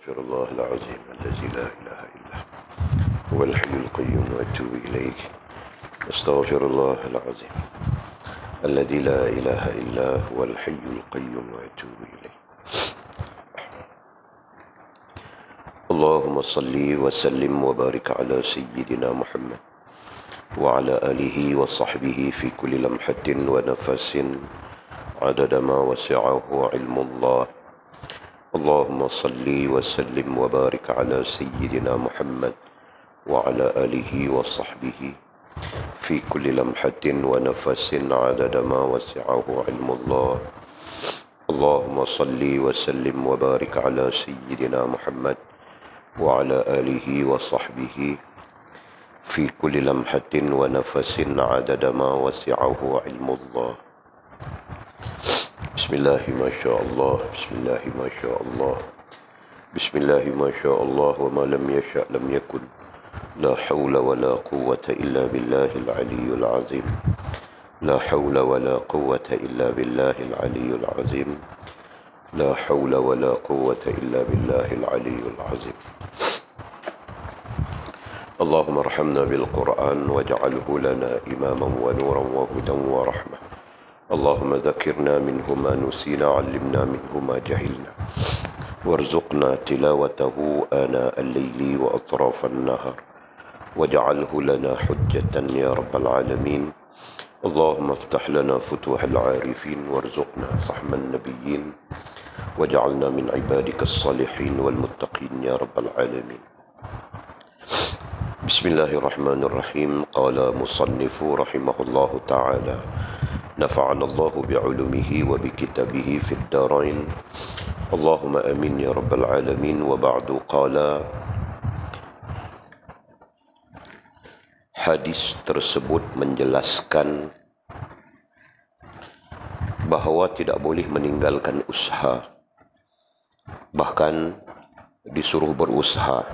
أستغفر الله العظيم الذي لا إله إلا هو الحي القيوم وأتوب إليه. أستغفر الله العظيم الذي لا إله إلا هو الحي القيوم وأتوب إليه. اللهم صل وسلم وبارك على سيدنا محمد وعلى آله وصحبه في كل لمحة ونفس عدد ما وسعه علم الله. اللهم صل وسلم وبارك على سيدنا محمد وعلى آله وصحبه في كل لمحة ونفس عدد ما وسعه علم الله. اللهم صل وسلم وبارك على سيدنا محمد وعلى آله وصحبه في كل لمحة ونفس عدد ما وسعه علم الله. بسم الله ما شاء الله، بسم الله ما شاء الله، بسم الله ما شاء الله، وما لم يشأ لم يكن. لا حول ولا قوة إلا بالله العلي العظيم. لا حول ولا قوة إلا بالله العلي العظيم. لا حول ولا قوة إلا بالله العلي العظيم. اللهم ارحمنا بالقرآن واجعله لنا إماما ونورا وهدى ورحمة. اللهم ذكرنا منه ما نسينا، علمنا منه ما جهلنا، وارزقنا تلاوته آناء الليل وأطراف النهار، واجعله لنا حجة يا رب العالمين. اللهم افتح لنا فتوح العارفين وارزقنا فهم النبيين، واجعلنا من عبادك الصالحين والمتقين يا رب العالمين. بسم الله الرحمن الرحيم. قال مصنف رحمه الله تعالى: نفعنا الله بعلمه وبكتابه في الدارين، اللهم آمين يا رب العالمين. وبعد، قال hadis tersebut menjelaskan bahawa tidak boleh meninggalkan usaha, bahkan disuruh berusaha,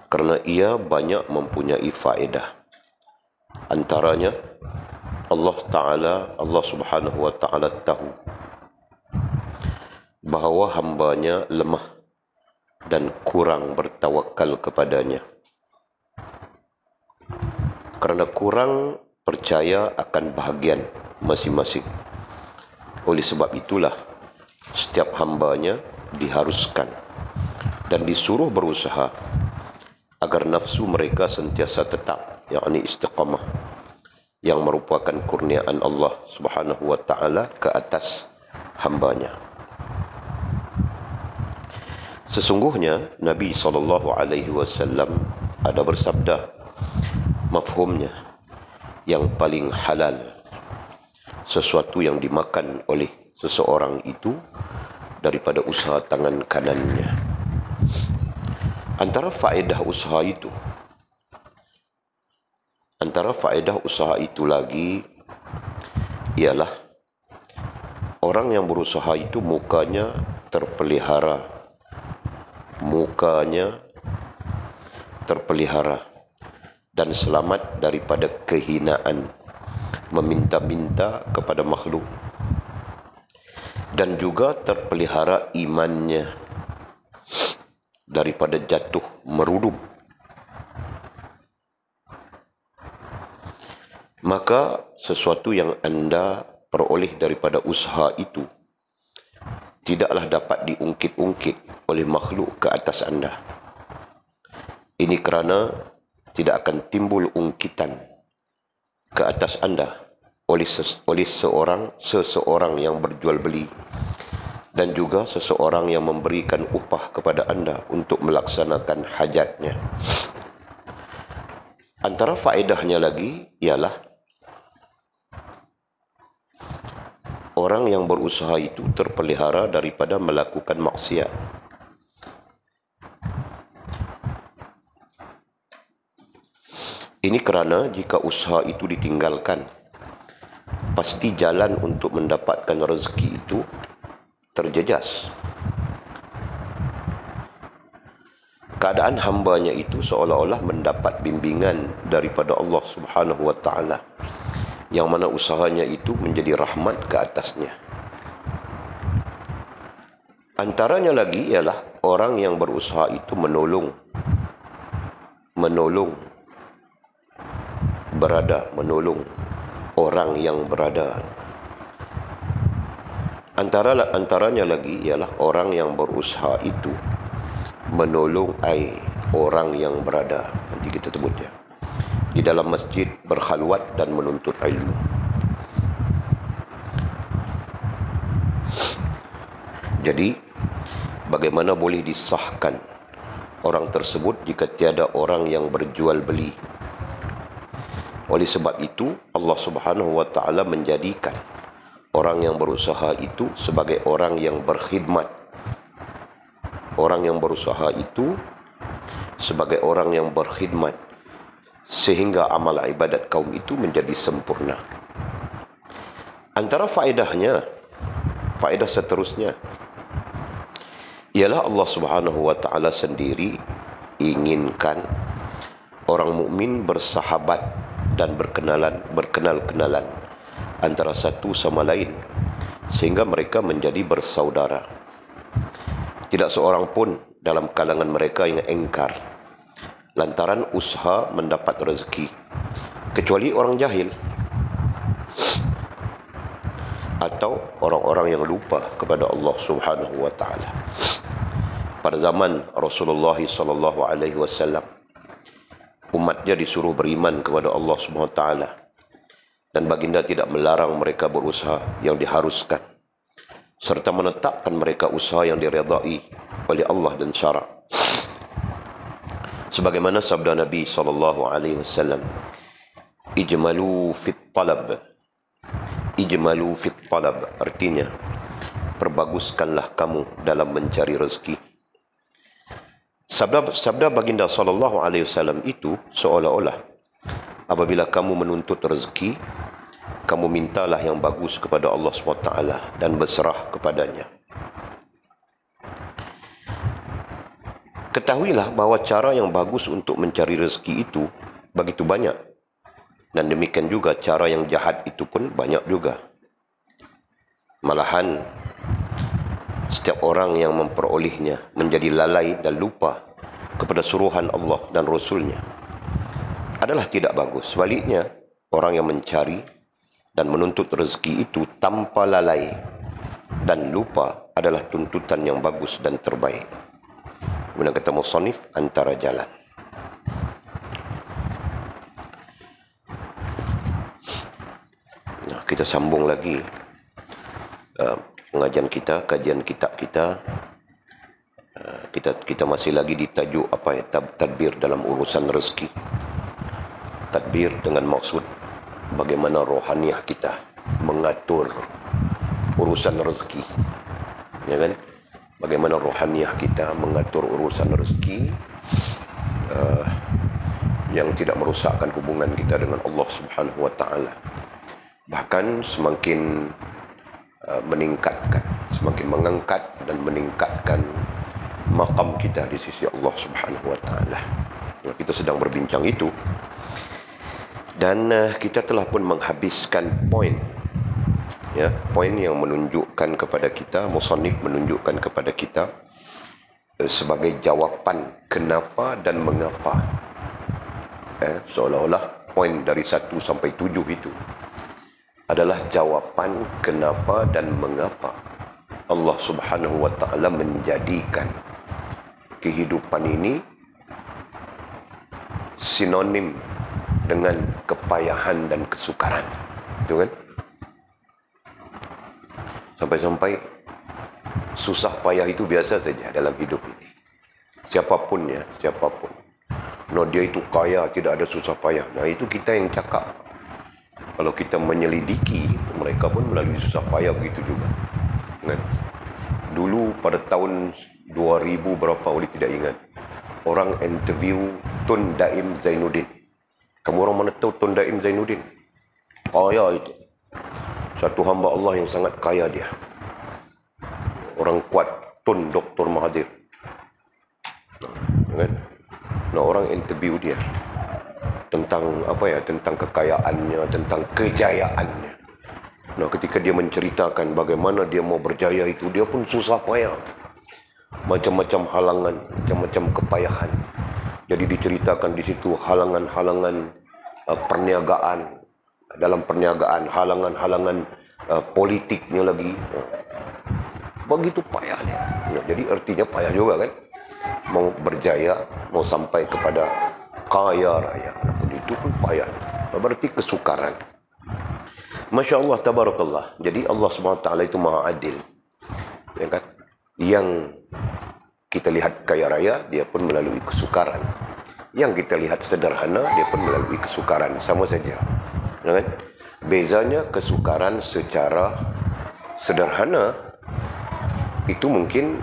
kerana ia banyak mempunyai faedah. Antaranya Allah Subhanahu wa Ta'ala tahu bahawa hambanya lemah dan kurang bertawakal kepadanya, kerana kurang percaya akan bahagian masing-masing. Oleh sebab itulah setiap hambanya diharuskan dan disuruh berusaha agar nafsu mereka sentiasa tetap, yakni istiqamah, yang merupakan kurniaan Allah Subhanahu wa Ta'ala ke atas hambanya. Sesungguhnya Nabi SAW ada bersabda, mafhumnya, yang paling halal sesuatu yang dimakan oleh seseorang itu daripada usaha tangan kanannya. Antara faedah usaha itu lagi ialah orang yang berusaha itu mukanya terpelihara dan selamat daripada kehinaan, meminta-minta kepada makhluk, dan juga terpelihara imannya daripada jatuh merudum. Maka sesuatu yang anda peroleh daripada usaha itu tidaklah dapat diungkit-ungkit oleh makhluk ke atas anda. Ini kerana tidak akan timbul ungkitan ke atas anda oleh seseorang yang berjual beli, dan juga seseorang yang memberikan upah kepada anda untuk melaksanakan hajatnya. Antara faedahnya lagi ialah orang yang berusaha itu terpelihara daripada melakukan maksiat. Ini kerana jika usaha itu ditinggalkan, pasti jalan untuk mendapatkan rezeki itu terjejas. Keadaan hambanya itu seolah-olah mendapat bimbingan daripada Allah Subhanahu wa Ta'ala, yang mana usahanya itu menjadi rahmat ke atasnya. Antaranya lagi ialah orang yang berusaha itu menolong orang yang berada. Antaranya lagi ialah orang yang berusaha itu menolong orang yang berada. Nanti kita sebutnya. Di dalam masjid berkhalwat dan menuntut ilmu. Jadi, bagaimana boleh disahkan orang tersebut jika tiada orang yang berjual beli? Oleh sebab itu, Allah Subhanahu wa taala menjadikan orang yang berusaha itu sebagai orang yang berkhidmat. Orang yang berusaha itu sebagai orang yang berkhidmat, sehingga amal ibadat kaum itu menjadi sempurna. Antara faedah seterusnya ialah Allah Subhanahu wa taala sendiri inginkan orang mukmin bersahabat dan berkenal-kenalan antara satu sama lain, sehingga mereka menjadi bersaudara. Tidak seorang pun dalam kalangan mereka yang engkar lantaran usaha mendapat rezeki, kecuali orang jahil atau orang-orang yang lupa kepada Allah Subhanahu wa taala. Pada zaman Rasulullah sallallahu alaihi wasallam, umatnya disuruh beriman kepada Allah Subhanahu wa taala, dan baginda tidak melarang mereka berusaha yang diharuskan, serta menetapkan mereka usaha yang diredai oleh Allah dan syarak. Sebagaimana sabda Nabi sallallahu alaihi wasallam, ijmalu fit talab. Ijmalu fit talab artinya perbaguskanlah kamu dalam mencari rezeki. Sabda baginda sallallahu alaihi wasallam itu seolah-olah apabila kamu menuntut rezeki, kamu mintalah yang bagus kepada Allah SWT dan berserah kepadanya. Ketahuilah bahawa cara yang bagus untuk mencari rezeki itu begitu banyak, dan demikian juga cara yang jahat itu pun banyak juga. Malahan setiap orang yang memperolehnya menjadi lalai dan lupa kepada suruhan Allah dan Rasulnya adalah tidak bagus. Sebaliknya, orang yang mencari dan menuntut rezeki itu tanpa lalai dan lupa adalah tuntutan yang bagus dan terbaik. Kemudian kata musannif, antara jalan. Nah, kita sambung lagi pengajian kita, kajian kitab kita. Kita masih lagi di tajuk tadbir dalam urusan rezeki. Tadbir dengan maksud bagaimana rohaniah kita mengatur urusan rezeki, ya kan? Bagaimana rohaniah kita mengatur urusan rezeki yang tidak merosakkan hubungan kita dengan Allah Subhanahu wa taala. Bahkan semakin meningkatkan, semakin mengangkat dan meningkatkan maqam kita di sisi Allah Subhanahu wa taala. Kita sedang berbincang itu, dan kita telah pun menghabiskan poin yang menunjukkan kepada kita, musannif menunjukkan kepada kita sebagai jawapan kenapa dan mengapa. Seolah-olah poin dari 1 sampai 7 itu adalah jawapan kenapa dan mengapa Allah Subhanahu wa taala menjadikan kehidupan ini sinonim dengan kepayahan dan kesukaran. Itu kan? Sampai-sampai susah payah itu biasa saja dalam hidup ini. Siapapun. No, dia itu kaya, tidak ada susah payah. Nah, itu kita yang cakap. Kalau kita menyelidiki, mereka pun melalui susah payah begitu juga. Kan? Dulu pada tahun 2000 berapa, boleh tidak ingat, orang interview Tun Daim Zainuddin. Kamu orang mana tahu Tun Daim Zainuddin? Kaya itu. Satu hamba Allah yang sangat kaya dia. Orang kuat, Tun Dr. Mahathir. Kan? Nah, orang interview dia tentang tentang kekayaannya, tentang kejayaannya. Nah, ketika dia menceritakan bagaimana dia mau berjaya itu, dia pun susah payah. macam-macam halangan, macam-macam kepayahan. Jadi diceritakan di situ halangan-halangan perniagaan, dalam perniagaan halangan-halangan politiknya lagi. Begitu payah dia. Jadi artinya payah juga kan. Mau berjaya, mau sampai kepada kaya raya, itu pun payah. Berarti kesukaran. Masya Allah, tabarakallah. Jadi Allah SWT itu maha adil, ya kan? Yang kita lihat kaya raya, dia pun melalui kesukaran. Yang kita lihat sederhana, dia pun melalui kesukaran. Sama saja, ya kan? Bezanya kesukaran secara sederhana itu mungkin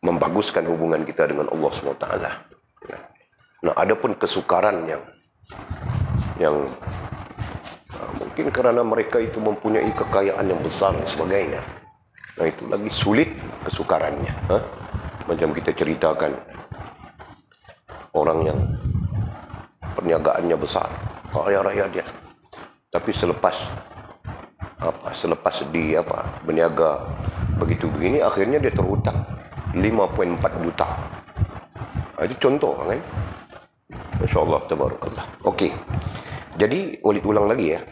membaguskan hubungan kita dengan Allah SWT. Nah, adapun kesukaran yang mungkin karena mereka itu mempunyai kekayaan yang besar dan sebagainya. Nah, itu lagi sulit kesukarannya. Macam kita ceritakan orang yang perniagaannya besar, kaya raya dia. Tapi selepas di berniaga begitu begini, akhirnya dia terhutang 5,4 juta. Itu contoh kan. Masya-Allah, tabarakallah. Okey. Jadi, ulang lagi ya.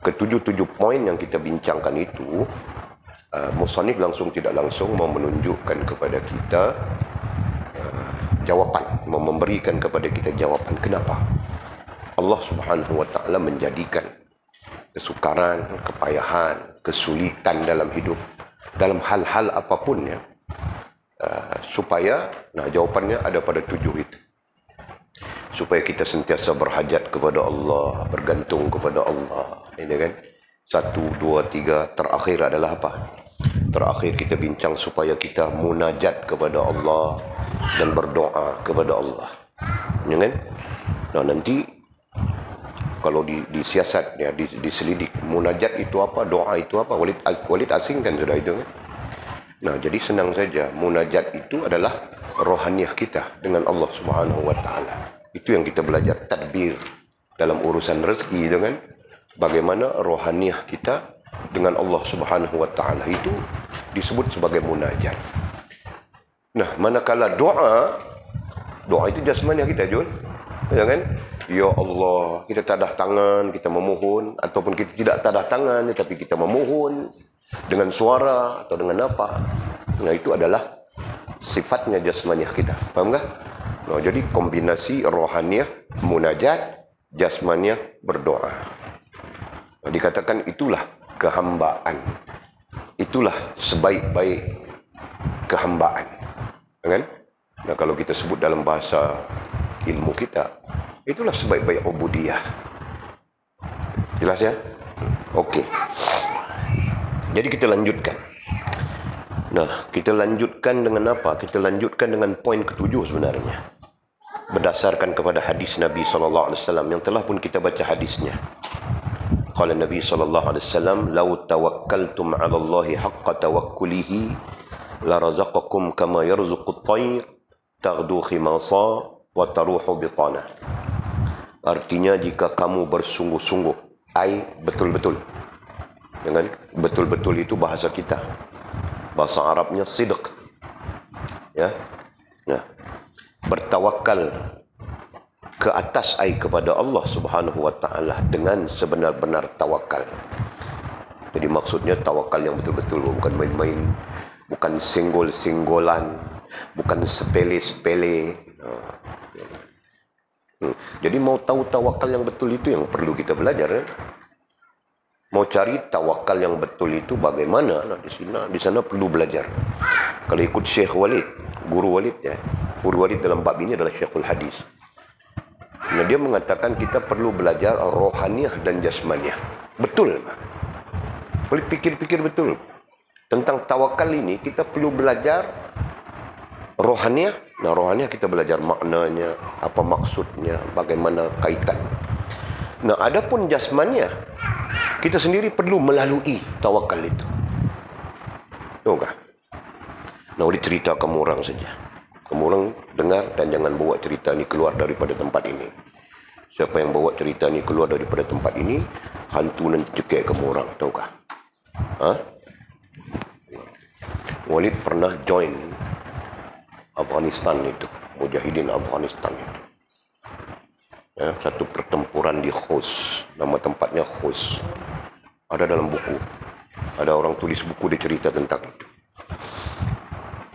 Ketujuh poin yang kita bincangkan itu, musannif langsung tidak langsung mau menunjukkan kepada kita jawapan, mau memberikan kepada kita jawapan kenapa Allah Subhanahu wa taala menjadikan kesukaran, kepayahan, kesulitan dalam hidup, dalam hal-hal apapun ya, supaya, jawapannya ada pada 7 itu. Supaya kita sentiasa berhajat kepada Allah, bergantung kepada Allah. Ini kan 1, 2, 3. Terakhir adalah apa? Terakhir kita bincang supaya kita munajat kepada Allah dan berdoa kepada Allah. Ya kan? Nah, nanti kalau disiasat ya, diselidik, munajat itu apa, doa itu apa, Walid asing kan sudah itu kan. Nah, jadi senang saja, munajat itu adalah rohaniah kita dengan Allah Subhanahu wa taala. Itu yang kita belajar, tadbir dalam urusan rezeki itu kan. Bagaimana rohaniah kita dengan Allah Subhanahu wa taala itu disebut sebagai munajat. Nah, manakala doa itu jasmaniah kita, Jul. Ya kan? Ya Allah, kita tadah tangan, kita memohon, ataupun kita tidak tadah tangan tetapi kita memohon dengan suara atau dengan apa. Nah, itu adalah sifatnya jasmaniah kita. Paham enggak? Nah, jadi kombinasi rohaniah, munajat, jasmaniah, berdoa. Nah, dikatakan itulah kehambaan. Itulah sebaik-baik kehambaan. Kan? Nah, kalau kita sebut dalam bahasa ilmu kita, itulah sebaik-baik ubudiyah. Jelas ya? Okey. Jadi kita lanjutkan. Nah, kita lanjutkan dengan apa? Kita lanjutkan dengan poin ke-7 sebenarnya. Berdasarkan kepada hadis Nabi SAW yang telah pun kita baca hadisnya. Qala Nabi SAW, "Lau tawakkaltum 'ala Allahi haqqa tawakkulihi la razaqakum kama yarzuqu at-tayr taghdu khimasa wa taruhu bitana." Artinya, jika kamu bersungguh-sungguh, betul-betul. Dengan betul-betul itu bahasa kita. Bahasa Arabnya sidq. Ya. Nah, bertawakal ke atas kepada Allah Subhanahu wa taala dengan sebenar-benar tawakal. Jadi maksudnya tawakal yang betul-betul, bukan main-main, bukan singgol-singgolan, bukan sepele-sepele. Jadi mau tahu tawakal yang betul itu yang perlu kita belajar ya. Mau cari tawakal yang betul itu bagaimana? Nah, di sana perlu belajar. Kalau ikut Syekh Walid, Guru Walid ya. Guru Walid dalam bab ini adalah Syekhul Hadis. Nah, dia mengatakan kita perlu belajar rohaniah dan jasmaniah. Betul. Boleh pikir-pikir betul. Tentang tawakal ini kita perlu belajar rohaniah. Nah, rohaniah kita belajar maknanya, apa maksudnya, bagaimana kaitan. Nah, adapun jasmaniah, kita sendiri perlu melalui tawakal itu. Tahu kah? Nah, boleh cerita kamu orang saja. Kamu orang dengar dan jangan bawa cerita ni keluar daripada tempat ini. Siapa yang bawa cerita ni keluar daripada tempat ini, hantu nanti cekik kamu orang. Tahu kah? Walid pernah join Afghanistan itu, Mujahidin Afghanistan itu. Ya, satu pertempuran di Khost, nama tempatnya Khost. Ada dalam buku. Ada orang tulis buku, dia cerita tentang itu.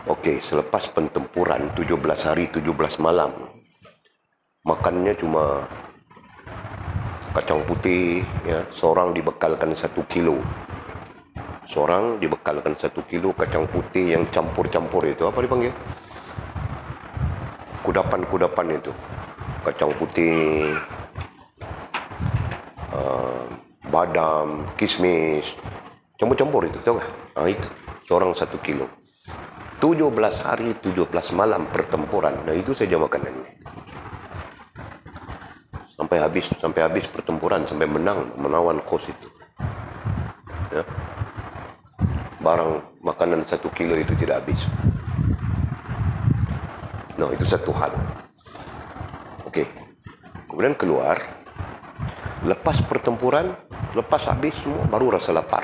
Okey, selepas pertempuran 17 hari 17 malam, makannya cuma kacang putih, ya, seorang dibekalkan 1 kilo. Seorang dibekalkan 1 kilo kacang putih yang campur-campur itu, apa dipanggil? Kudapan-kudapan itu. Kacang putih, badam, kismis, campur-campur itu, tahu tak? Itu, seorang 1 kilo. 17 hari, 17 malam pertempuran. Nah, itu saja makanannya. Sampai habis pertempuran, sampai menawan Khost itu. Ya. Barang makanan 1 kilo itu tidak habis. Nah, itu satu hal. Okey. Kemudian keluar. Lepas pertempuran, lepas habis semua, baru rasa lapar.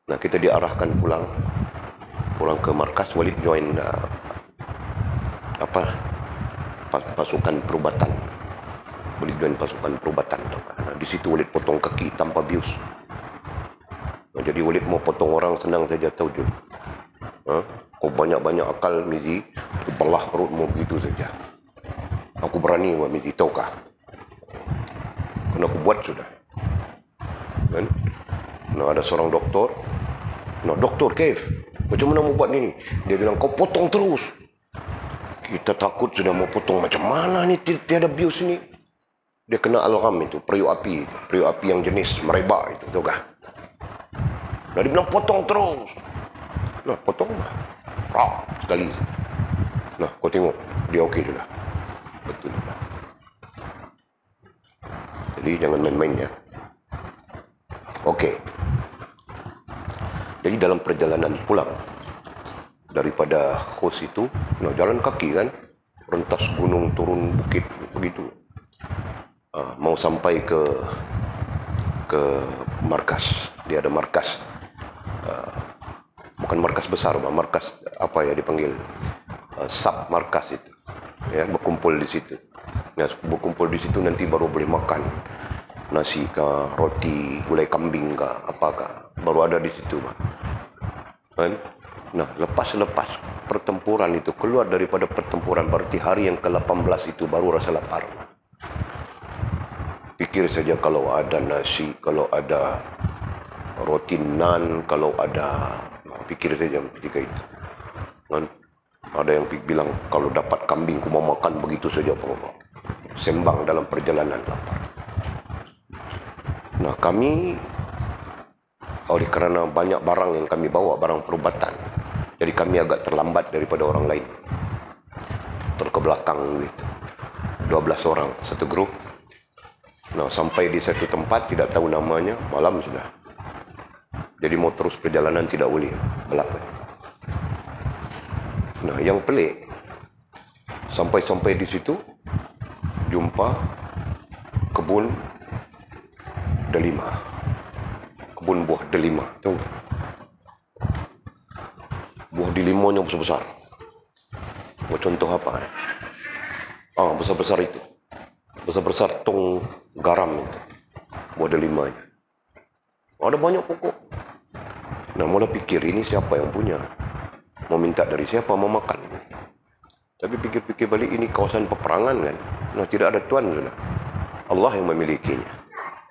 Nah, kita diarahkan pulang ke markas. Walid join pasukan perubatan. Walid join pasukan perubatan. Nah, di situ Walid potong kaki tanpa bius. Nah, jadi Walid mau potong orang senang saja, tahu je. Kau banyak-banyak akal, Mizi, belah perutmu begitu saja. Aku berani buat Mizi, tahukah? Kena aku buat sudah. Kan? Nah, ada seorang doktor. Nah, doktor, Kev, macam mana mau buat ini? Dia bilang, kau potong terus. Kita takut sudah mau potong. Macam mana ni, tiada bius ni? Dia kena alham itu, periuk api yang jenis merebak itu, tahukah? Nah, dia bilang, potong terus. Nah, potong lah. Sekali. Nah, kau tengok, dia okey sudah. Betul sudah. Jadi, jangan main-main ya. Okey. Jadi, dalam perjalanan pulang, daripada Khost itu, nah, jalan kaki kan, rentas gunung, turun bukit, begitu. Mau sampai ke markas. Dia ada markas. Bukan markas besar, markas apa ya dipanggil, sub markas itu, ya, berkumpul di situ. Nah, berkumpul di situ nanti baru boleh makan nasi kah, roti, gulai kambing kah, apakah, baru ada di situ, kan? Nah, lepas pertempuran itu, keluar daripada pertempuran, berarti hari yang ke-18 itu baru rasa lapar. Pikir saja kalau ada nasi, kalau ada roti nan, kalau ada, pikir saja ketika itu. Kan? Ada yang bilang, kalau dapat kambing, ku mau makan begitu saja. Sembang dalam perjalanan lapar. Nah, kami, oleh kerana banyak barang yang kami bawa, barang perubatan, jadi kami agak terlambat daripada orang lain. Terkebelakang gitu. 12 orang, satu grup. Nah, sampai di satu tempat, tidak tahu namanya, malam sudah. Jadi mau terus perjalanan tidak boleh belakang. Nah, yang pelik, sampai di situ jumpa kebun delima, kebun buah delima, tahu? Buah delimanya besar-besar. Mau contoh apa? Besar-besar itu, besar-besar tong garam itu, buah delimanya. Ada banyak pokok. Nah, mula pikir ini siapa yang punya? Mau minta dari siapa mau makan? Tapi pikir-pikir balik, ini kawasan peperangan kan? Nah, tidak ada tuan sudah. Allah yang memilikinya.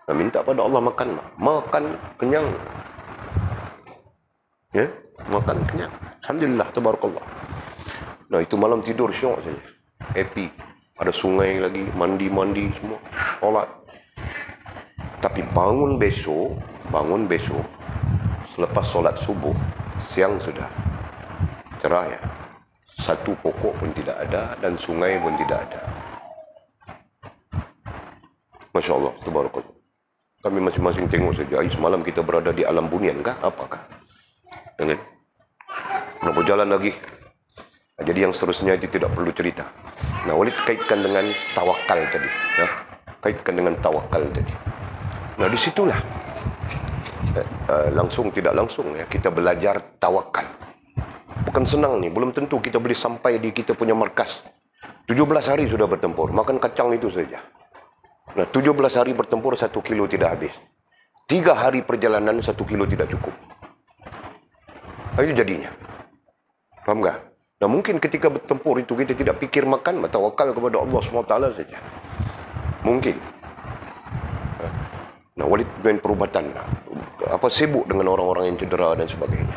Nah, minta pada Allah makan. Makan kenyang. Ya, makan kenyang. Alhamdulillah, tabarakallah. Nah, itu malam tidur syok saja. Happy. Ada sungai lagi, mandi-mandi semua. Solat. Tapi bangun besok, selepas solat subuh, siang sudah cerah ya. Satu pokok pun tidak ada dan sungai pun tidak ada. Masya Allah, tabarakallah. Kami masing-masing tengok saja. Semalam kita berada di alam bunian kah? Apakah? Jangan. Nak berjalan lagi. Jadi yang seterusnya itu tidak perlu cerita. Nah, Walid kaitkan dengan tawakal tadi. Ya? Kaitkan dengan tawakal tadi. Nah, disitulah langsung tidak langsung ya, kita belajar tawakal. Bukan senang ni, belum tentu kita boleh sampai di kita punya markas. 17 hari sudah bertempur, makan kacang itu saja. Nah, 17 hari bertempur 1 kilo tidak habis. 3 hari perjalanan 1 kilo tidak cukup. Itu jadinya. Faham tak? Nah, mungkin ketika bertempur itu kita tidak fikir makan, tawakal kepada Allah SWT saja. Mungkin. Nah, Walid main perubatan. Sibuk dengan orang-orang yang cedera dan sebagainya.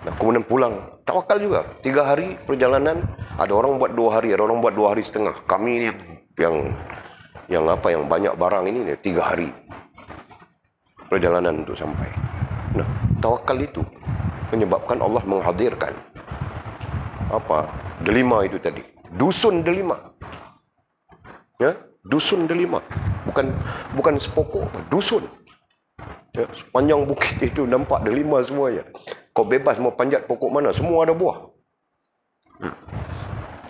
Nah, kemudian pulang, tawakal juga. 3 hari perjalanan, ada orang buat 2 hari, ada orang buat 2 hari setengah. Kami yang banyak barang ini 3 hari perjalanan untuk sampai. Nah, tawakal itu menyebabkan Allah menghadirkan delima itu tadi. Dusun delima. Ya, dusun delima. Bukan sepokok, dusun. Ya, sepanjang bukit itu nampak delima semuanya. Kau bebas mau panjat pokok mana, semua ada buah.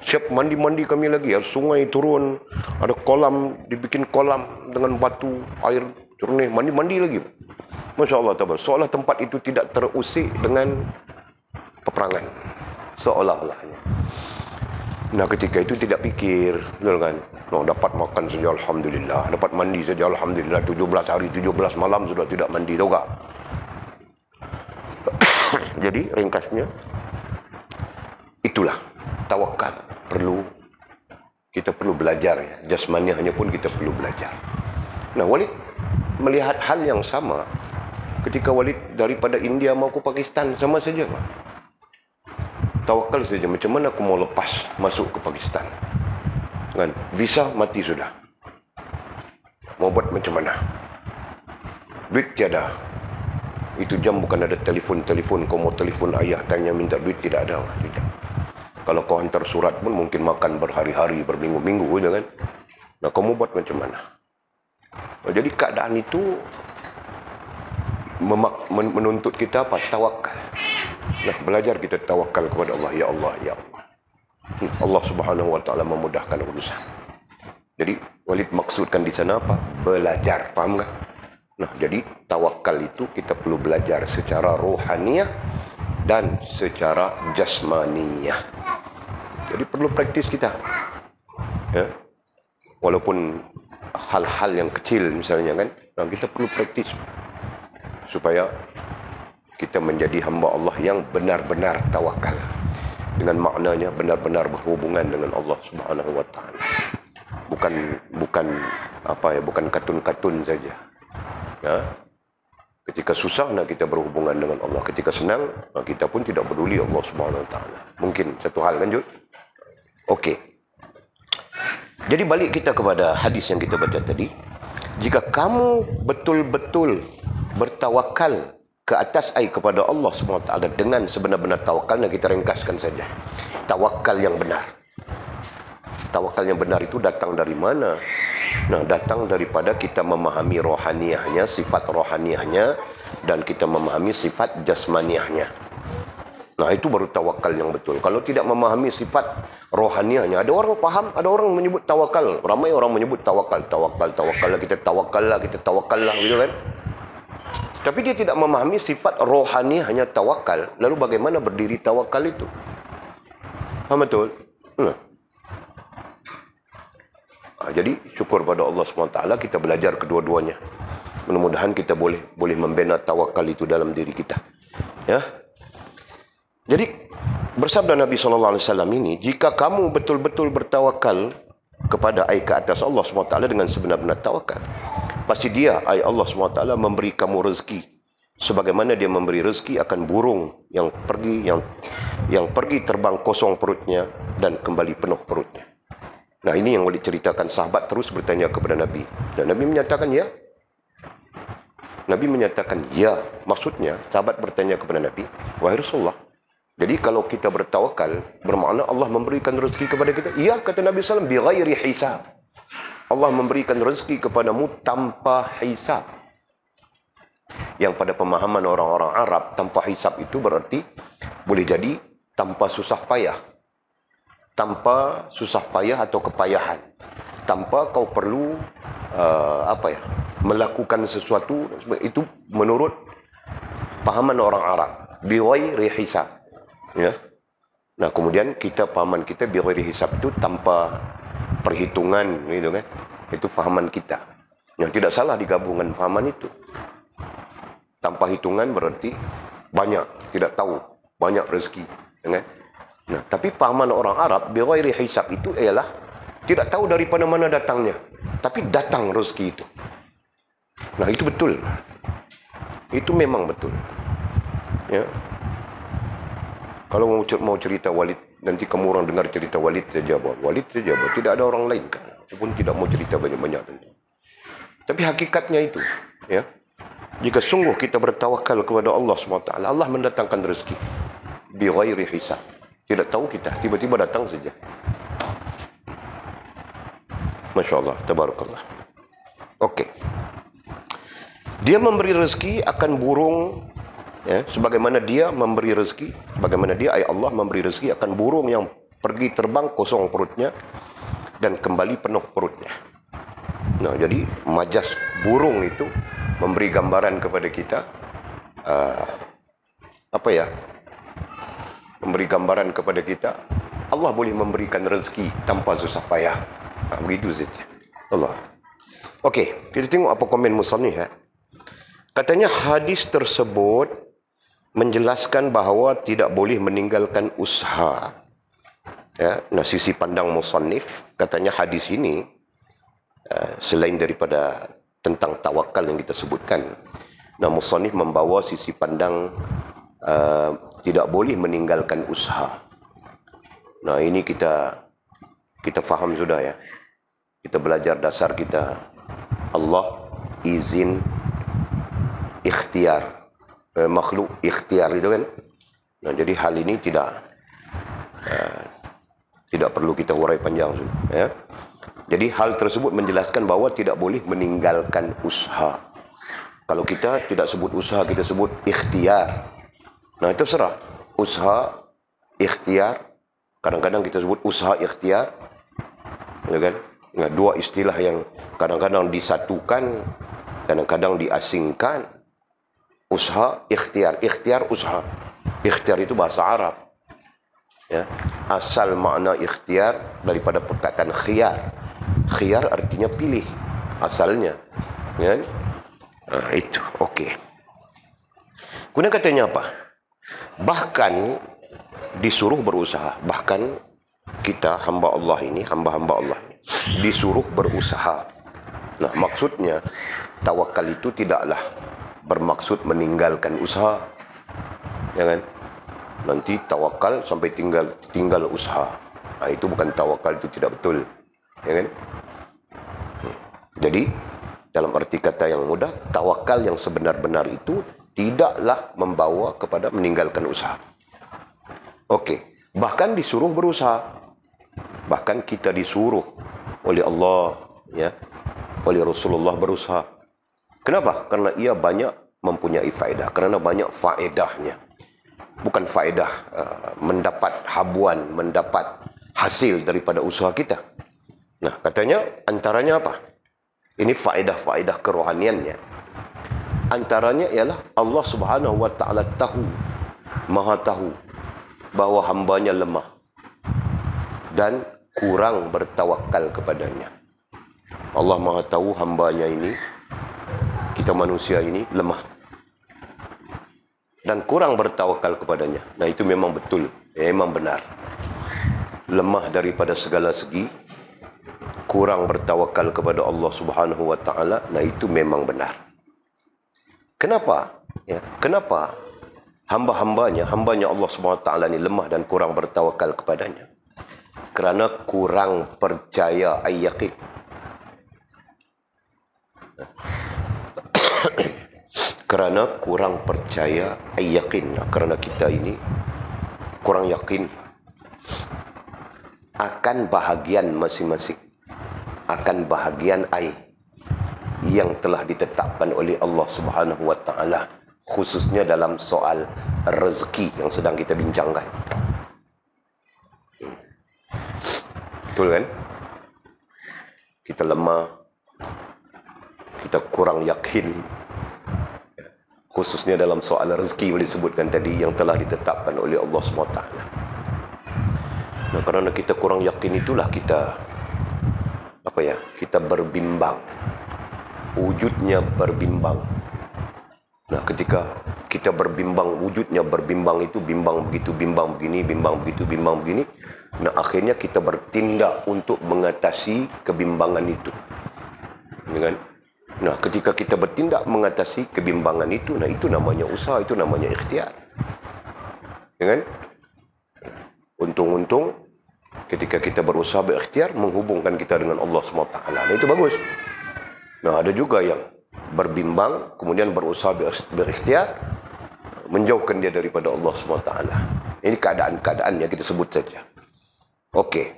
Siap mandi-mandi kami lagi. Sungai turun, ada kolam, dibikin kolam dengan batu, air jernih, mandi-mandi lagi. Masya Allah, seolah tempat itu tidak terusik dengan peperangan. Seolah-olahnya. Nah, ketika itu tidak fikir, betul kan? No, dapat makan saja Alhamdulillah, dapat mandi saja Alhamdulillah. 17 hari, 17 malam sudah tidak mandi, tahu tak? Jadi, ringkasnya, itulah tawakal. Kita perlu belajar ya. Jasmaniahnya pun kita perlu belajar. Nah, Walid melihat hal yang sama ketika Walid daripada India mau ke Pakistan, sama saja. Tawakal saja, macam mana aku mau lepas masuk ke Pakistan? Kan? Visa mati sudah. Mau buat macam mana? Duit tiada. Itu jam bukan ada telefon. Kau mau telefon ayah tanya minta duit, tidak ada. Tidak. Kalau kau hantar surat pun mungkin makan berhari-hari, berminggu-minggu, kan? Nah, kau mau buat macam mana? Jadi keadaan itu menuntut kita tawakal. Nah, belajar kita tawakal kepada Allah. Ya Allah, ya Allah. Allah Subhanahu Wa Taala memudahkan urusan. Jadi Walid maksudkan di sana apa? Belajar, paham tak? Nah, jadi tawakal itu kita perlu belajar secara rohaniah dan secara jasmaniyah. Jadi perlu praktis kita. Ya. Walaupun hal-hal yang kecil misalnya kan, nah, kita perlu praktis supaya kita menjadi hamba Allah yang benar-benar tawakal. Dengan maknanya benar-benar berhubungan dengan Allah Subhanahu Wa Taala. Bukan katun-katun saja. Ya. Ketika susah, nah kita berhubungan dengan Allah. Ketika senang, nah kita pun tidak peduli Allah Subhanahu Wa Taala. Mungkin satu hal kan, Jul? Okey. Jadi balik kita kepada hadis yang kita baca tadi. Jika kamu betul-betul bertawakal ke atas kepada Allah Subhanahu Wa Taala dengan sebenar-benar tawakal, nah kita ringkaskan saja. Tawakal yang benar. Tawakal yang benar itu datang dari mana? Nah, datang daripada kita memahami rohaniahnya, sifat rohaniahnya, dan kita memahami sifat jasmaniahnya. Nah, itu baru tawakal yang betul. Kalau tidak memahami sifat rohaniahnya, ada orang faham, ada orang menyebut tawakal. Ramai orang menyebut tawakal lah, kita tawakal lah, gitu kan? Tapi dia tidak memahami sifat rohaniahnya tawakal. Lalu bagaimana berdiri tawakal itu? Faham betul? Jadi syukur pada Allah SWT kita belajar kedua-duanya. Mudah-mudahan kita boleh membina tawakal itu dalam diri kita. Ya. Jadi bersabda Nabi SAW ini, jika kamu betul-betul bertawakal kepada ke atas Allah SWT dengan sebenar-benar tawakal, pasti dia Allah SWT memberi kamu rezeki sebagaimana dia memberi rezeki akan burung yang pergi terbang kosong perutnya dan kembali penuh perutnya. Nah, ini yang boleh ceritakan. Sahabat terus bertanya kepada Nabi. Dan Nabi menyatakan ya. Nabi menyatakan ya. Maksudnya, sahabat bertanya kepada Nabi, wahai Rasulullah, jadi kalau kita bertawakal, bermakna Allah memberikan rezeki kepada kita? Ya, kata Nabi SAW, bi ghairi hisab. Allah memberikan rezeki kepadamu tanpa hisab. Yang pada pemahaman orang-orang Arab, tanpa hisab itu berarti boleh jadi tanpa susah payah. Tanpa susah payah atau kepayahan, tanpa kau perlu melakukan sesuatu. Itu menurut pahaman orang Arab. bighairi hisab. Ya. Nah, kemudian pahaman kita bighairi hisab itu tanpa perhitungan, gitu kan? Itu fahaman kita. Yang tidak salah digabungkan fahaman itu. Tanpa hitungan berarti banyak, tidak tahu, banyak rezeki, kan? Nah, tapi pahaman orang Arab bighairi hisab itu ialah tidak tahu daripada mana datangnya, tapi datang rezeki itu. Nah, itu betul. Itu memang betul. Ya. Kalau mau cerita Walid, nanti kamu orang dengar cerita Walid saja, Walid saja, tidak ada orang lain kan. Saya pun tidak mau cerita banyak-banyak tentang. Tapi hakikatnya itu, ya. Jika sungguh kita bertawakal kepada Allah SWT, Allah mendatangkan rezeki bighairi hisab. Tidak tahu kita, tiba-tiba datang saja. Masya Allah, tabarakallah. Okey. Dia memberi rezeki akan burung, ya, sebagaimana dia memberi rezeki, bagaimana dia, Allah memberi rezeki akan burung yang pergi terbang kosong perutnya dan kembali penuh perutnya. Nah, jadi majas burung itu memberi gambaran kepada kita, memberi gambaran kepada kita, Allah boleh memberikan rezeki tanpa susah payah. Begitu saja. Allah. Okey, kita tengok apa komen musannif, ya. Katanya hadis tersebut menjelaskan bahawa tidak boleh meninggalkan usaha. Ya, nah, sisi pandang musannif, katanya hadis ini selain daripada tentang tawakal yang kita sebutkan, nah, musannif membawa sisi pandang tidak boleh meninggalkan usaha. Nah, ini kita faham sudah, ya. Kita belajar dasar kita. Allah izin ikhtiar, makhluk ikhtiar itu kan. Nah, jadi hal ini tidak perlu kita hurai panjang, ya. Jadi hal tersebut menjelaskan bahawa tidak boleh meninggalkan usaha. Kalau kita tidak sebut usaha, kita sebut ikhtiar. Nah, itu serah. Usaha, ikhtiar. Kadang-kadang kita sebut usaha ikhtiar, ya kan? Nah, dua istilah yang kadang-kadang disatukan, kadang-kadang diasingkan. Usaha, ikhtiar. Ikhtiar, usaha. Ikhtiar itu bahasa Arab. Ya. Asal makna ikhtiar daripada perkataan khiyar. Khiyar artinya pilih. Asalnya. Ya. Nah, itu. Okey. Kemudian katanya apa? Bahkan disuruh berusaha. Bahkan kita, hamba Allah ini, hamba-hamba Allah ini, disuruh berusaha. Nah, maksudnya tawakal itu tidaklah bermaksud meninggalkan usaha, ya kan? Nanti tawakal sampai tinggal usaha. Nah, itu bukan tawakal, itu tidak betul, ya kan? Jadi dalam arti kata yang mudah, tawakal yang sebenar-benar itu tidaklah membawa kepada meninggalkan usaha. Okey, bahkan disuruh berusaha. Bahkan kita disuruh oleh Allah, ya, oleh Rasulullah berusaha. Kenapa? Karena ia banyak mempunyai faedah. Kerana banyak faedahnya. Bukan faedah mendapat habuan, mendapat hasil daripada usaha kita. Nah, katanya antaranya apa? Ini faedah-faedah kerohaniannya. Antaranya ialah Allah Subhanahu wa taala Maha tahu bahawa hambanya lemah dan kurang bertawakal kepadanya. Allah Maha tahu hambanya ini, kita manusia ini lemah dan kurang bertawakal kepadanya. Nah, itu memang betul, memang benar. Lemah daripada segala segi, kurang bertawakal kepada Allah Subhanahu wa taala. Nah, itu memang benar. Kenapa? Ya, kenapa hambanya Allah Subhanahu wa taala ini lemah dan kurang bertawakal kepadanya? Kerana kurang percaya yakin. Kerana kurang percaya yakin. Kerana kita ini kurang yakin akan bahagian masing-masing, akan bahagian yang telah ditetapkan oleh Allah Subhanahu wa taala, khususnya dalam soal rezeki yang sedang kita bincangkan. Betul kan? Kita lemah, kita kurang yakin, Khususnya dalam soal rezeki boleh sebutkan tadi yang telah ditetapkan oleh Allah SWT. Nah, kerana kita kurang yakin itulah kita kita berbimbang. Wujudnya berbimbang. Nah, ketika kita berbimbang, wujudnya berbimbang itu, bimbang begitu, bimbang begini, bimbang begitu, bimbang begini. Nah, akhirnya kita bertindak untuk mengatasi kebimbangan itu. Kan? Nah, ketika kita bertindak mengatasi kebimbangan itu, nah itu namanya usaha, itu namanya ikhtiar. Kan? Untung-untung ketika kita berusaha berikhtiar menghubungkan kita dengan Allah SWT. Nah, itu bagus. Nah, ada juga yang berbimbang kemudian berusaha berikhtiar menjauhkan dia daripada Allah SWT. Ini keadaan-keadaannya kita sebut saja. Okey.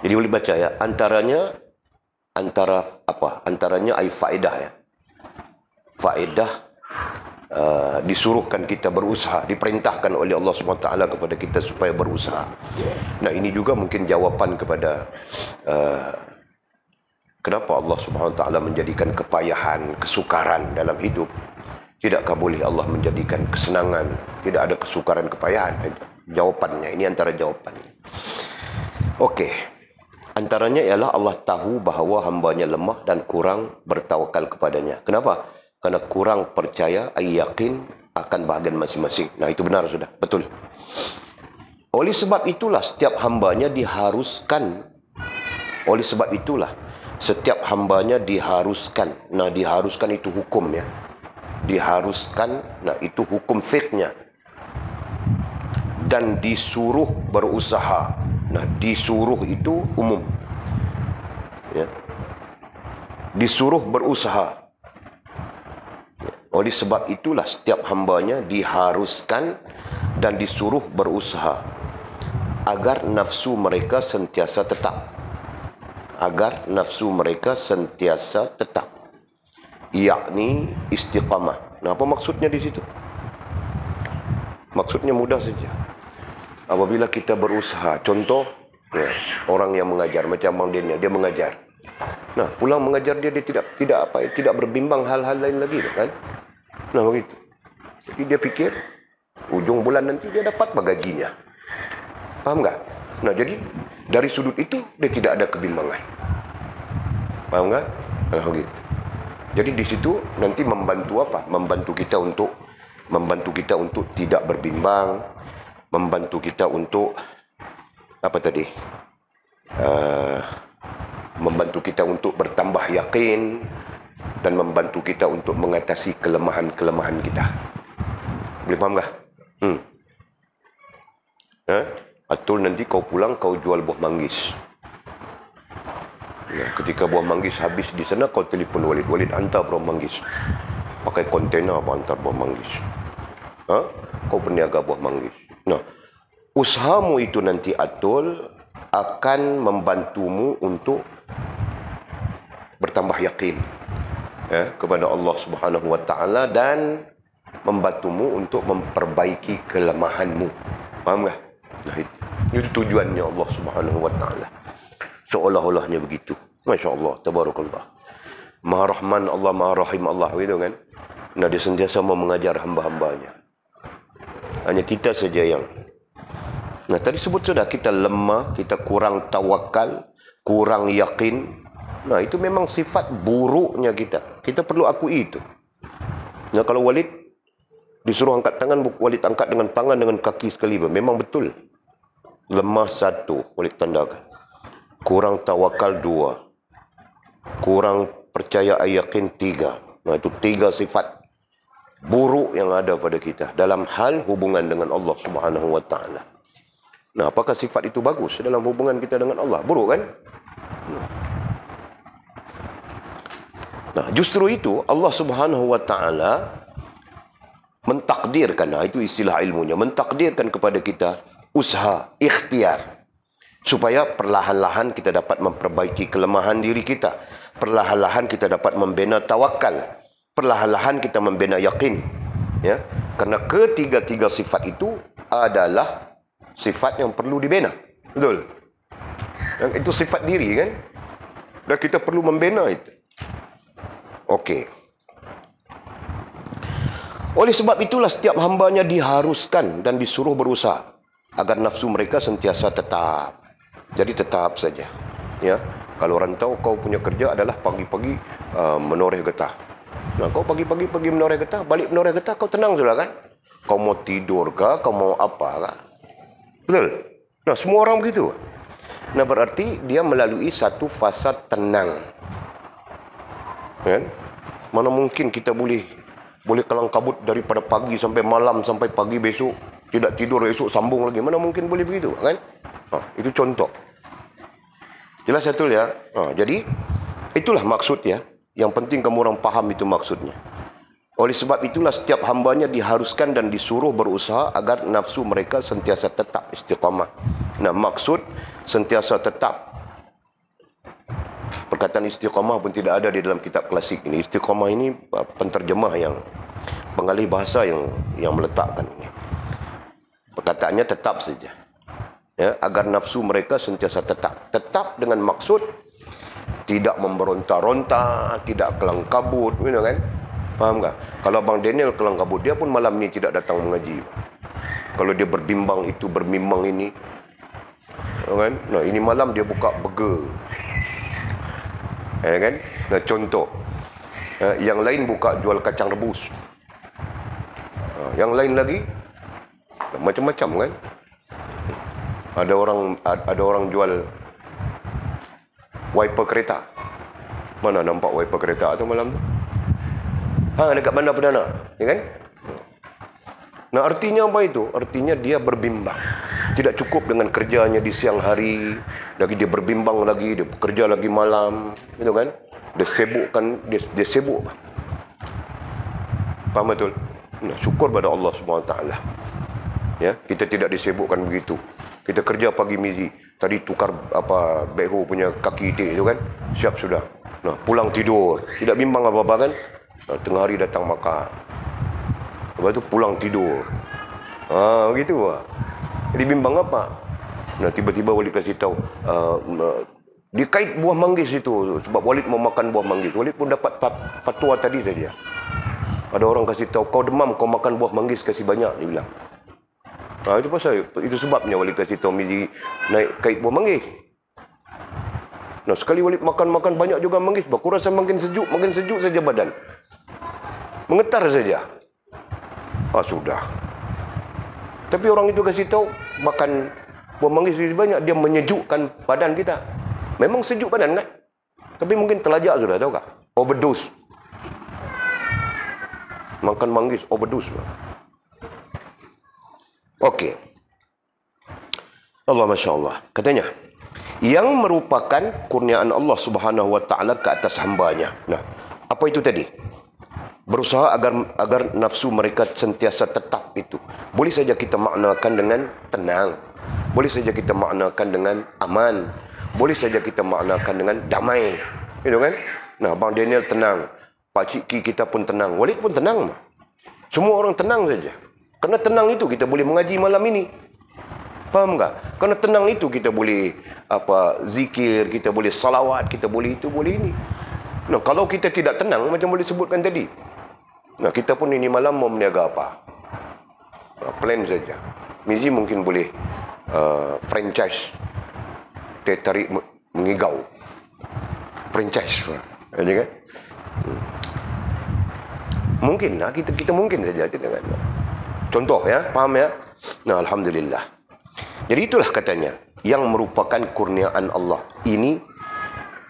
Jadi boleh baca ya, antaranya ai faedah ya. Faedah disuruhkan kita berusaha, diperintahkan oleh Allah SWT kepada kita supaya berusaha. Nah, ini juga mungkin jawapan kepada kenapa Allah SWT menjadikan kepayahan, kesukaran dalam hidup. Tidakkah boleh Allah menjadikan kesenangan? Tidak ada kesukaran, kepayahan. Jawapannya, ini antara jawapannya. Okey. Antaranya ialah Allah tahu bahawa hambanya lemah dan kurang bertawakal kepadanya. Kenapa? Kerana kurang percaya, yakin akan bahagian masing-masing. Nah, itu benar sudah. Betul. Oleh sebab itulah setiap hambanya diharuskan. Oleh sebab itulah setiap hambanya diharuskan. Nah, diharuskan itu hukum ya. Diharuskan, nah itu hukum fiqhnya. Dan disuruh berusaha. Nah, disuruh itu umum. Ya. Disuruh berusaha. Oleh sebab itulah setiap hambanya diharuskan dan disuruh berusaha agar nafsu mereka sentiasa tetap. Agar nafsu mereka sentiasa tetap. Yakni istiqamah. Nah, apa maksudnya di situ? Maksudnya mudah saja. Apabila kita berusaha, contoh ya, orang yang mengajar macam Bang Daniel, dia mengajar. Nah, pulang mengajar dia tidak berbimbang hal-hal lain lagi kan? Nah, begitu. Jadi dia fikir ujung bulan nanti dia dapat gajinya. Faham enggak? Nah, jadi dari sudut itu dia tidak ada kebimbangan. Faham enggak? Nah, begitu. Jadi di situ nanti membantu apa? Membantu kita untuk tidak berbimbang, membantu kita untuk membantu kita untuk bertambah yakin dan membantu kita untuk mengatasi kelemahan-kelemahan kita. Boleh faham tak? Atul nanti kau pulang kau jual buah manggis. Nah, ketika buah manggis habis di sana kau telefon Walid, Walid hantar buah manggis. Pakai kontainer apa hantar buah manggis. Kau peniaga buah manggis. Nah, usahamu itu nanti Atul akan membantumu untuk bertambah yakin ya, kepada Allah Subhanahu Wa Taala dan membantumu untuk memperbaiki kelemahanmu. Faham tak? Nah, itu tujuannya Allah Subhanahu Wa Taala. Seolah-olahnya begitu. Masya Allah, tabarakallah. Maha Rahman Allah, Maha Rahim Allah, gitu kan? Nah, dia sentiasa mau mengajar hamba-hambanya. Hanya kita saja yang. Nah, tadi sebut sudah kita lemah, kita kurang tawakal, kurang yakin. Nah, itu memang sifat buruknya kita. Kita perlu akui itu. Nah, kalau Walid disuruh angkat tangan, Walid angkat dengan tangan dengan kaki sekali. Memang betul. Lemah satu, Walid tandakan. Kurang tawakal dua. Kurang percaya yakin tiga. Nah, itu tiga sifat buruk yang ada pada kita dalam hal hubungan dengan Allah Subhanahu Wa Taala. Nah, apakah sifat itu bagus dalam hubungan kita dengan Allah? Buruk kan? Nah, justru itu Allah Subhanahu Wa Taala mentakdirkan, nah itu istilah ilmunya, mentakdirkan kepada kita usaha, ikhtiar, supaya perlahan-lahan kita dapat memperbaiki kelemahan diri kita. Perlahan-lahan kita dapat membina tawakal. Perlahan-lahan kita membina yakin. Ya, karena ketiga-tiga sifat itu adalah sifat yang perlu dibina. Betul? Dan itu sifat diri kan? Dan kita perlu membina itu. Okey. Oleh sebab itulah setiap hambanya diharuskan dan disuruh berusaha agar nafsu mereka sentiasa tetap. Jadi tetap saja. Ya, kalau rantau kau punya kerja adalah pagi-pagi menoreh getah. Nah, kau pagi-pagi pergi menoreh getah, balik menoreh getah, kau tenang sudah kan? Kau mau tidur kah? Kau mau apa kah? Betul? Nah, semua orang begitu. Nah, berarti dia melalui satu fasa tenang. Kan? Mana mungkin kita boleh kelang kabut daripada pagi sampai malam, sampai pagi besok, tidak tidur, esok sambung lagi. Mana mungkin boleh begitu, kan? Itu contoh. Jelas betul ya? Jadi, itulah maksudnya. Yang penting kamu orang faham itu maksudnya. Oleh sebab itulah setiap hambanya diharuskan dan disuruh berusaha agar nafsu mereka sentiasa tetap istiqamah. Nah, maksud sentiasa tetap. Perkataan istiqamah pun tidak ada di dalam kitab klasik ini. Istiqamah ini penterjemah yang pengalih bahasa yang meletakkan ini. Perkataannya tetap saja. Ya, agar nafsu mereka sentiasa tetap. Tetap dengan maksud tidak memberonta-ronta, tidak kelang kabut, kan? Faham tak? Kalau Abang Daniel kelang kabut, dia pun malam ni tidak datang mengaji. Kalau dia berbimbang itu, bermimbang ini, kan? Nah, ini malam dia buka burger. Kan? Nah, contoh. Yang lain buka jual kacang rebus. Yang lain lagi macam-macam, kan? Ada orang jual wiper kereta. Mana nampak wiper kereta tu malam tu? Dekat Bandar Perdana, ya kan? Nah, artinya apa itu? Artinya dia berbimbang. Tidak cukup dengan kerjanya di siang hari, lagi dia berbimbang lagi, dia bekerja lagi malam, gitu kan? Dia sibukkan, dia sibuk. Faham betul? Nah, syukur pada Allah SWT. Ya, kita tidak disibukkan begitu. Kita kerja pagi midi, tadi tukar backhoe punya kaki itik itu kan, siap sudah. Nah, pulang tidur, tidak bimbang apa-apa kan? Nah, tengah hari datang makan. Lepas tu pulang tidur. Begitu lah. Jadi bimbang apa? Nah, tiba-tiba Walid kasih tahu, dikait buah manggis itu, sebab Walid mau makan buah manggis. Walid pun dapat fatwa tadi saja. Ada orang kasih tahu, kau demam, kau makan buah manggis kasih banyak, dia bilang. Itu pasal, itu sebabnya Walid kasih tahu Mizi naik kait buah manggis. Nah, sekali Walid makan banyak juga manggis, aku rasa makin sejuk saja badan. Mengetar saja. Sudah. Tapi orang itu kasih tahu, makan buah manggis banyak, dia menyejukkan badan kita. Memang sejuk badan kan? Tapi mungkin terlajak sudah, tahu tak? Overdose. Makan manggis, overdose. Okey. Allah Masya Allah. Katanya, yang merupakan kurniaan Allah Subhanahu Wa Taala ke atas hambanya. Nah, apa itu tadi? Berusaha agar nafsu mereka sentiasa tetap itu. Boleh saja kita maknakan dengan tenang. Boleh saja kita maknakan dengan aman. Boleh saja kita maknakan dengan damai. Itu kan? Nah, Bang Daniel tenang. Pak Cik Ki kita pun tenang. Walid pun tenang. Semua orang tenang saja. Kerana tenang itu kita boleh mengaji malam ini. Faham tak? Kerana tenang itu kita boleh zikir, kita boleh salawat, kita boleh itu, boleh ini. Nah, kalau kita tidak tenang, macam boleh sebutkan tadi. Nah, kita pun ini malam mau meniaga apa? Plan saja. Mizi mungkin boleh franchise. Dia tarik mengigau. Franchise. Ada kan? Mungkin lah, kita mungkin saja. Contoh ya, faham ya? Nah, Alhamdulillah. Jadi itulah katanya, yang merupakan kurniaan Allah. Ini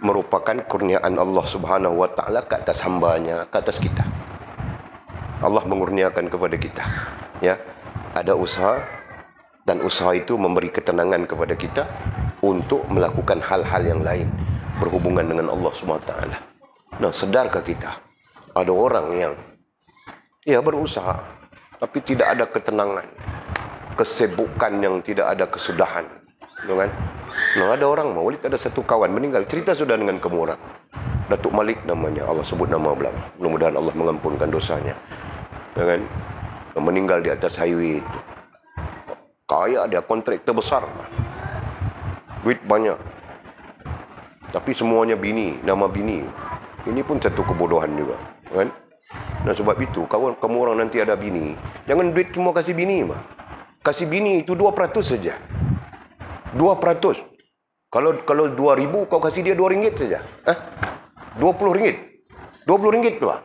merupakan kurniaan Allah Subhanahu Wa Taala ke atas hambanya, ke atas kita. Allah mengurniakan kepada kita. Ya, ada usaha, dan usaha itu memberi ketenangan kepada kita untuk melakukan hal-hal yang lain berhubungan dengan Allah SWT. Nah, sedarkah kita ada orang yang berusaha tapi tidak ada ketenangan, kesibukan yang tidak ada kesudahan, kan? Nah, ada orang, Walid ada satu kawan meninggal, cerita sudah dengan kamu orang. Datuk Malik namanya, Allah sebut nama belakang. Mudah-mudahan Allah mengampunkan dosanya. Ya kan? Meninggal di atas highway itu. Kaya, dia kontraktor besar. Duit banyak. Tapi semuanya bini, nama bini. Ini pun satu kebodohan juga, kan? Nah sebab itu, kamu orang nanti ada bini, jangan duit semua kasih bini mah. Kasih bini itu 2% saja. 2%. Kalau 2.000 kau kasih dia RM2 saja. RM20. RM20 tu lah.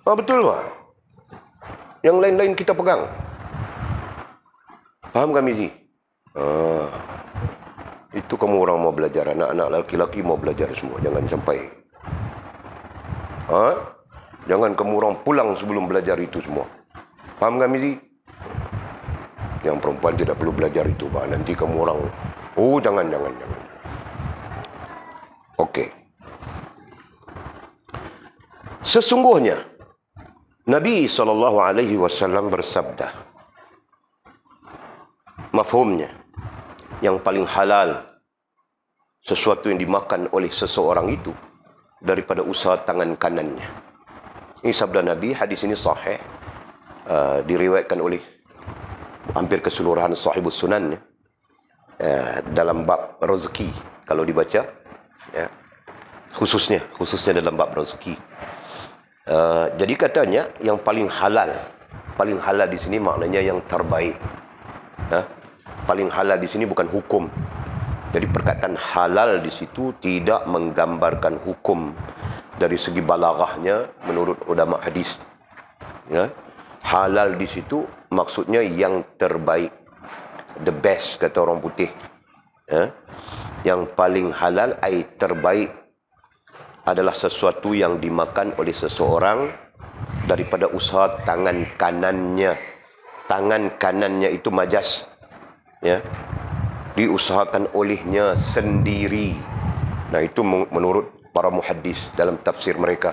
Betul lah. Yang lain-lain kita pegang. Faham kami Mizi? Itu kamu orang mau belajar. Anak-anak laki-laki mau belajar semua. Jangan sampai. Jangan kamu orang pulang sebelum belajar itu semua. Faham kami Mizi? Yang perempuan tidak perlu belajar itu, Pak. Nanti kamu orang, jangan. Okey. Sesungguhnya Nabi SAW bersabda, mafhumnya, yang paling halal sesuatu yang dimakan oleh seseorang itu daripada usaha tangan kanannya. Ini sabda Nabi. Hadis ini sahih, diriwayatkan oleh hampir keseluruhan sahibus sunannya, dalam bab rezeki kalau dibaca, ya, khususnya dalam bab rezeki. Jadi katanya yang paling halal di sini maknanya yang terbaik. Paling halal di sini bukan hukum. Jadi perkataan halal di situ tidak menggambarkan hukum dari segi balaghahnya menurut ulama hadis. Ya. Halal di situ maksudnya yang terbaik, the best kata orang putih. Yang paling halal terbaik adalah sesuatu yang dimakan oleh seseorang daripada usaha tangan kanannya. Tangan kanannya itu majas, ya, diusahakan olehnya sendiri. Nah itu menurut para muhaddis dalam tafsir mereka.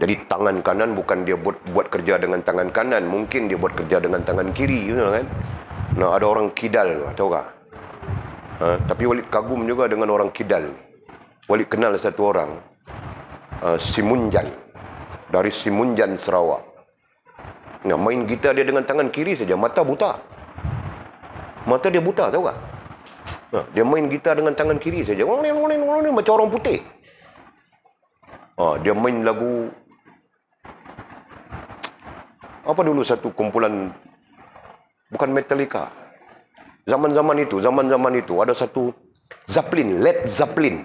Jadi tangan kanan bukan dia buat kerja dengan tangan kanan, mungkin dia buat kerja dengan tangan kiri, kan? Nah ada orang kidal, tahu tak? Tapi Walid kagum juga dengan orang kidal. Walid kenal satu orang, Simunjan, dari Simunjan, Sarawak. Nah, main gitar dia dengan tangan kiri saja, mata buta. Mata dia buta, tahu tak? Nah, dia main gitar dengan tangan kiri saja, macam orang putih. Dia main lagu apa dulu satu kumpulan, bukan Metallica. Zaman-zaman itu ada satu Zeppelin, Led Zeppelin.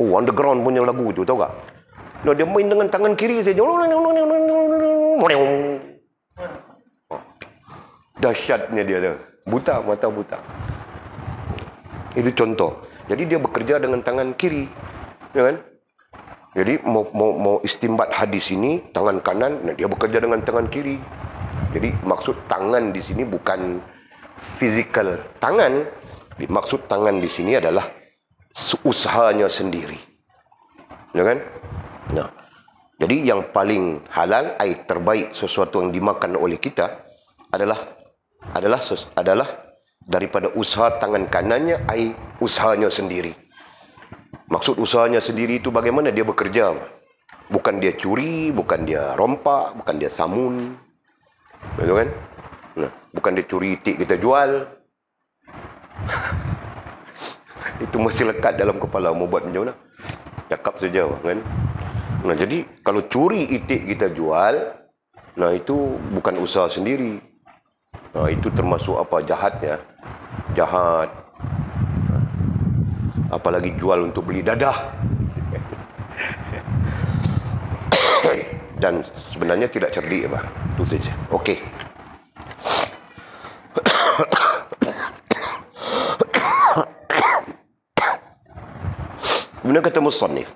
Underground punya lagu itu, tahu tak? Nah, dia main dengan tangan kiri saja. Dahsyatnya dia tu. Buta, mata buta. Itu contoh. Jadi dia bekerja dengan tangan kiri, ya kan? Jadi mau istimbat hadis ini tangan kanan, nah dia bekerja dengan tangan kiri. Jadi maksud tangan di sini bukan fizikal tangan. Maksud tangan di sini adalah usahanya sendiri. Ya kan? Nah, jadi yang paling halal, terbaik sesuatu yang dimakan oleh kita adalah daripada usaha tangan kanannya, usahanya sendiri. Maksud usahanya sendiri itu bagaimana dia bekerja. Bukan dia curi, bukan dia rompak, bukan dia samun. Betul kan? Nah, bukan dia curi itik kita jual. Itu masih lekat dalam kepala. Mau buat macam mana? Cakap saja kan? Nah, jadi kalau curi itik kita jual, nah itu bukan usaha sendiri. Nah, itu termasuk apa? Jahatnya. Jahat. Apalagi jual untuk beli dadah. Dan sebenarnya tidak cerdik, Pak. Itu saja. Okey. Kemudian kata musannif,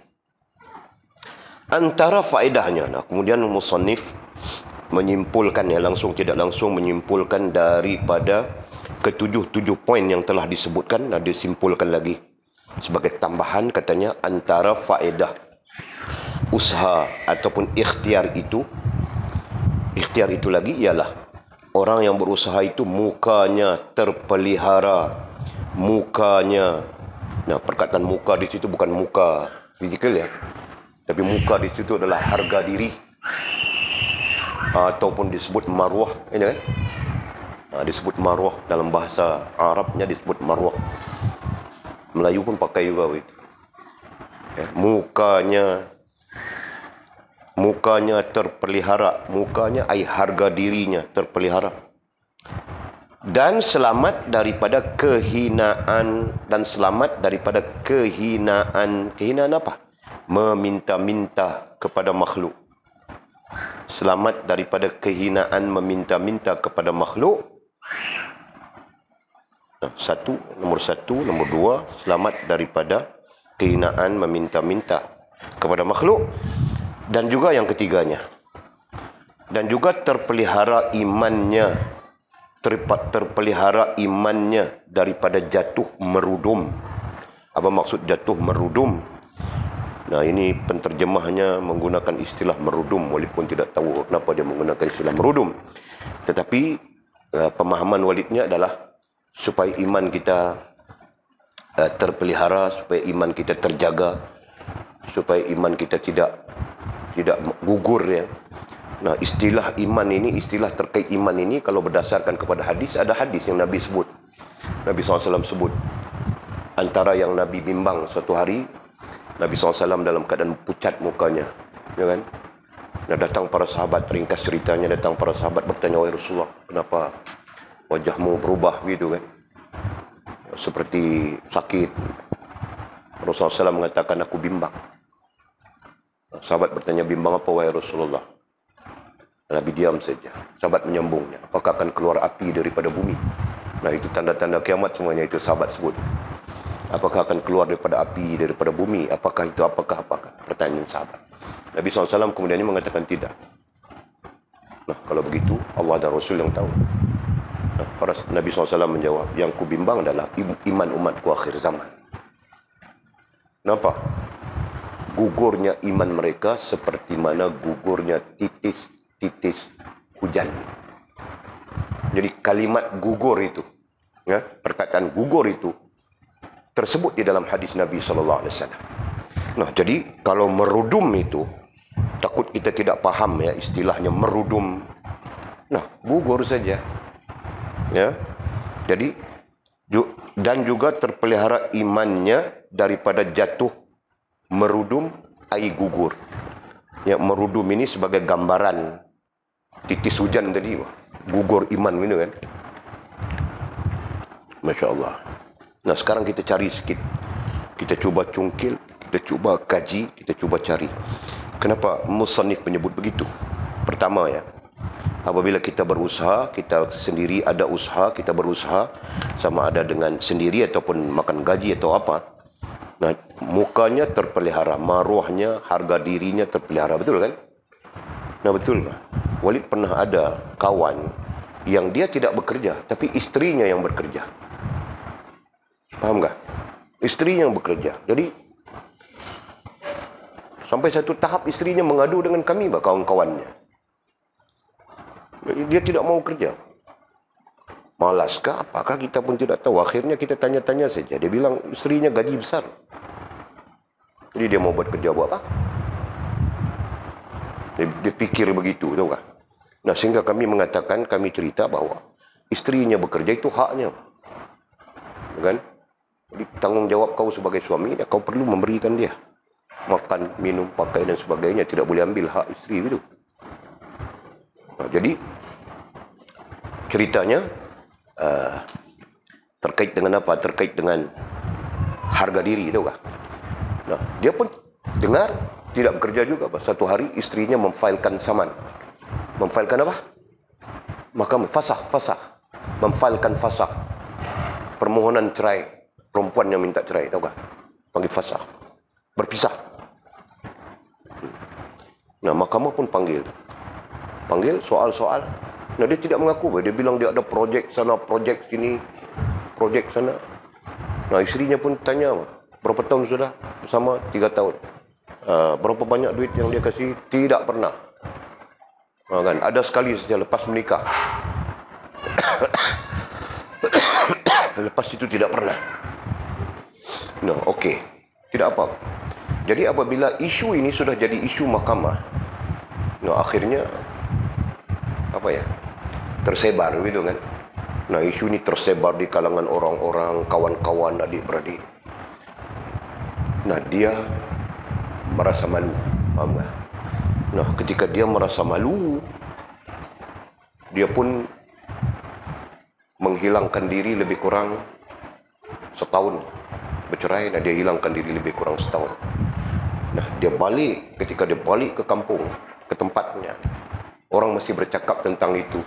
antara faedahnya. Nah, kemudian musannif menyimpulkan, ya, langsung tidak langsung menyimpulkan daripada ketujuh poin yang telah disebutkan. Nah, disimpulkan lagi sebagai tambahan, katanya antara faedah usaha ataupun ikhtiar itu lagi ialah orang yang berusaha itu mukanya terpelihara. Mukanya, nah perkataan muka di situ bukan muka fizikal, ya, tapi muka di situ adalah harga diri, ataupun disebut marwah, ini kan? Disebut marwah dalam bahasa Arabnya, disebut marwah. Melayu pun pakai juga itu. Ya, mukanya mukanya terpelihara, mukanya ai harga dirinya terpelihara, dan selamat daripada kehinaan, dan selamat daripada kehinaan. Kehinaan apa? Meminta-minta kepada makhluk. Selamat daripada kehinaan meminta-minta kepada makhluk. Nombor satu. Nombor dua, selamat daripada kehinaan meminta-minta kepada makhluk. Dan juga yang ketiganya, dan juga terpelihara imannya, terpelihara imannya daripada jatuh merudum. Apa maksud jatuh merudum? Nah, ini penterjemahnya menggunakan istilah merudum, walaupun tidak tahu kenapa dia menggunakan istilah merudum. Tetapi pemahaman walidnya adalah supaya iman kita terpelihara, supaya iman kita terjaga, supaya iman kita tidak gugur, ya. Nah, istilah iman ini, istilah terkait iman ini, kalau berdasarkan kepada hadis, ada hadis yang Nabi sebut. Nabi SAW sebut. Antara yang Nabi bimbang suatu hari, Nabi SAW dalam keadaan pucat mukanya, ya kan? Nah, datang para sahabat, ringkas ceritanya, datang para sahabat bertanya, "Wahai Rasulullah, kenapa wajahmu berubah gitu kan? Seperti sakit." Rasulullah SAW mengatakan, "Aku bimbang." Sahabat bertanya, "Bimbang apa wahai Rasulullah?" Nabi diam saja. Sahabat menyambungnya, "Apakah akan keluar api daripada bumi?" Nah, itu tanda-tanda kiamat semuanya, itu sahabat sebut. Apakah akan keluar daripada api, daripada bumi? Apakah itu, apakah? Pertanyaan sahabat. Nabi SAW kemudian mengatakan tidak. Nah, kalau begitu, Allah dan Rasul yang tahu. Nah, Nabi SAW menjawab, "Yang ku bimbang adalah iman umatku akhir zaman." Kenapa? Gugurnya iman mereka seperti mana gugurnya titis-titis hujan. Jadi kalimat gugur itu, ya, perkataan gugur itu tersebut di dalam hadis Nabi SAW. Nah, jadi kalau merudum itu, takut kita tidak paham, ya, istilahnya merudum. Nah, gugur saja, ya. Jadi dan juga terpelihara imannya daripada jatuh merudum, ai gugur. Ya, merudum ini sebagai gambaran titis hujan tadi, gugur iman gitu kan. Masya Allah. Nah, sekarang kita cari sikit, kita cuba cungkil, kita cuba kaji, kita cuba cari kenapa musannif menyebut begitu. Pertama, ya, apabila kita berusaha, kita sendiri ada usaha, kita berusaha sama ada dengan sendiri ataupun makan gaji atau apa. Nah, mukanya terpelihara, maruahnya, harga dirinya terpelihara, betul kan? Nah, betul kan? Walid pernah ada kawan yang dia tidak bekerja, tapi istrinya yang bekerja. Paham tak? Istrinya yang bekerja. Jadi, sampai satu tahap istrinya mengadu dengan kami, kawan-kawannya. Dia tidak mau kerja. Malaskah? Apakah kita pun tidak tahu. Akhirnya kita tanya-tanya saja. Dia bilang istrinya gaji besar. Jadi dia mau buat kerja buat apa? Dia fikir begitu, tahu tak? Nah, sehingga kami mengatakan, kami cerita bahawa istrinya bekerja itu haknya. Kan? Jadi tanggungjawab kau sebagai suami, kau perlu memberikan dia makan, minum, pakai dan sebagainya. Tidak boleh ambil hak isteri itu. Nah, jadi ceritanya terkait dengan apa? Terkait dengan harga diri, tahu tak? Nah, dia pun dengar, tidak bekerja juga. Satu hari istrinya memfailkan saman. Memfailkan apa? Mahkamah fasakh. Memfailkan fasakh. Permohonan cerai. Perempuan yang minta cerai, tahu tak? Panggil fasakh. Berpisah. Nah, mahkamah pun panggil soal-soal. Nah, dia tidak mengaku. Dia bilang dia ada projek sana, projek sini, projek sana. Nah, istrinya pun tanya, berapa tahun sudah bersama? 3 tahun. Berapa banyak duit yang dia kasih? Tidak pernah. Kan? Ada sekali saja lepas menikah. Lepas itu tidak pernah. Nah, okey. Tidak apa. Jadi apabila isu ini sudah jadi isu mahkamah, nah, akhirnya apa ya? Tersebar gitu kan. Nah, isu ini tersebar di kalangan orang-orang, kawan-kawan, adik-beradik. Nah, dia merasa malu, paham tak? Nah, ketika dia merasa malu, dia pun menghilangkan diri lebih kurang setahun. Bercerai dan dia hilangkan diri lebih kurang setahun. Nah, dia balik, ketika dia balik ke kampung, ke tempatnya, orang masih bercakap tentang itu.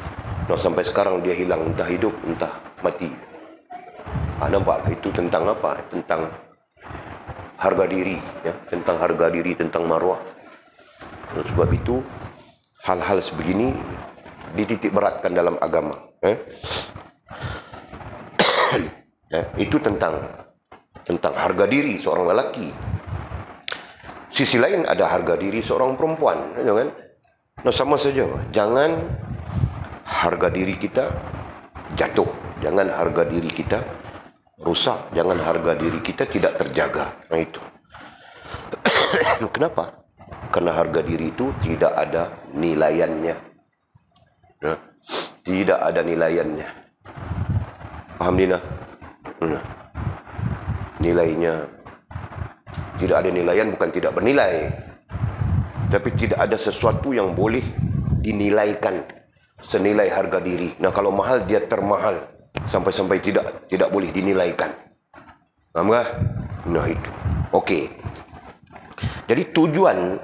Nah, sampai sekarang dia hilang, entah hidup, entah mati. Nampak itu tentang apa? Tentang harga diri, ya, tentang harga diri, tentang maruah. Nah, sebab itu hal-hal sebegini dititik beratkan dalam agama. Itu tentang harga diri seorang lelaki. Sisi lain ada harga diri seorang perempuan, kan? Nah, sama saja, jangan harga diri kita jatuh, jangan harga diri kita rusak, jangan harga diri kita tidak terjaga. Nah, itu. Kenapa? Karena harga diri itu tidak ada nilaiannya. Nah, tidak ada nilaiannya. Paham, Dina? Nah, nilainya tidak ada nilaian, bukan tidak bernilai, tapi tidak ada sesuatu yang boleh dinilaikan senilai harga diri. Nah, kalau mahal dia termahal sampai-sampai tidak boleh dinilaikan. Paham tak? Nah, itu. Okey. Jadi tujuan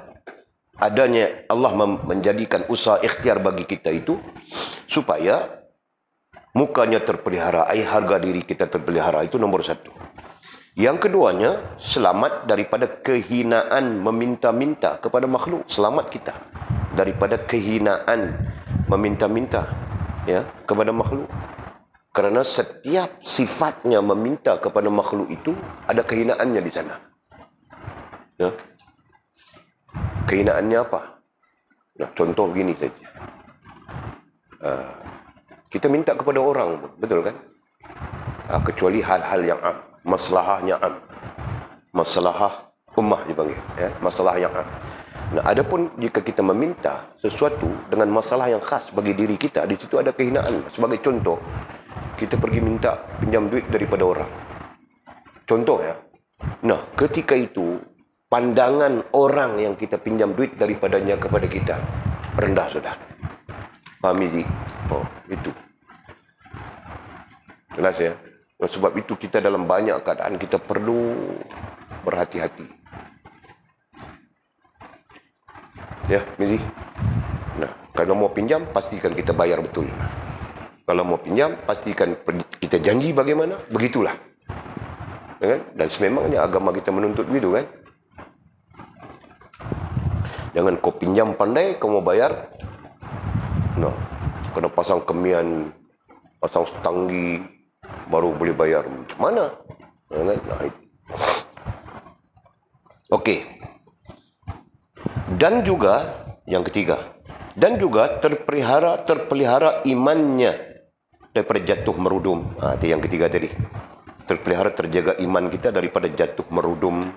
adanya Allah menjadikan usaha ikhtiar bagi kita itu supaya mukanya terpelihara, harga diri kita terpelihara. Itu nombor satu. Yang keduanya, selamat daripada kehinaan meminta-minta kepada makhluk. Selamat kita daripada kehinaan meminta-minta, ya, kepada makhluk. Kerana setiap sifatnya meminta kepada makhluk itu ada kehinaannya di sana. Ya. Kehinaannya apa? Nah, contoh begini saja. Kita minta kepada orang, betul kan? Kecuali hal-hal yang am, maslahahnya am, maslahah ummah dipanggil, ya, masalah yang am. Nah, adapun jika kita meminta sesuatu dengan masalah yang khas bagi diri kita, di situ ada kehinaan. Sebagai contoh, kita pergi minta pinjam duit daripada orang. Contoh, ya. Nah, ketika itu pandangan orang yang kita pinjam duit daripadanya kepada kita rendah, sudah. Faham ini? Oh, itu. Jelas, ya. Nah, sebab itu kita dalam banyak keadaan kita perlu berhati-hati. Ya, Mizi. Nah, kalau mau pinjam, pastikan kita bayar betul. Kalau mau pinjam, pastikan kita janji bagaimana, begitulah. Ya, kan? Dan sememangnya agama kita menuntut begitu, kan? Jangan kau pinjam pandai, kau mau bayar. Nah, kena pasang kemian, pasang setanggi, baru boleh bayar. Macam mana? Ya, kan? Nah, itu. Okey. Dan juga yang ketiga, dan juga terpelihara imannya daripada jatuh merudum. Itu yang ketiga tadi. Terpelihara, terjaga iman kita daripada jatuh merudum,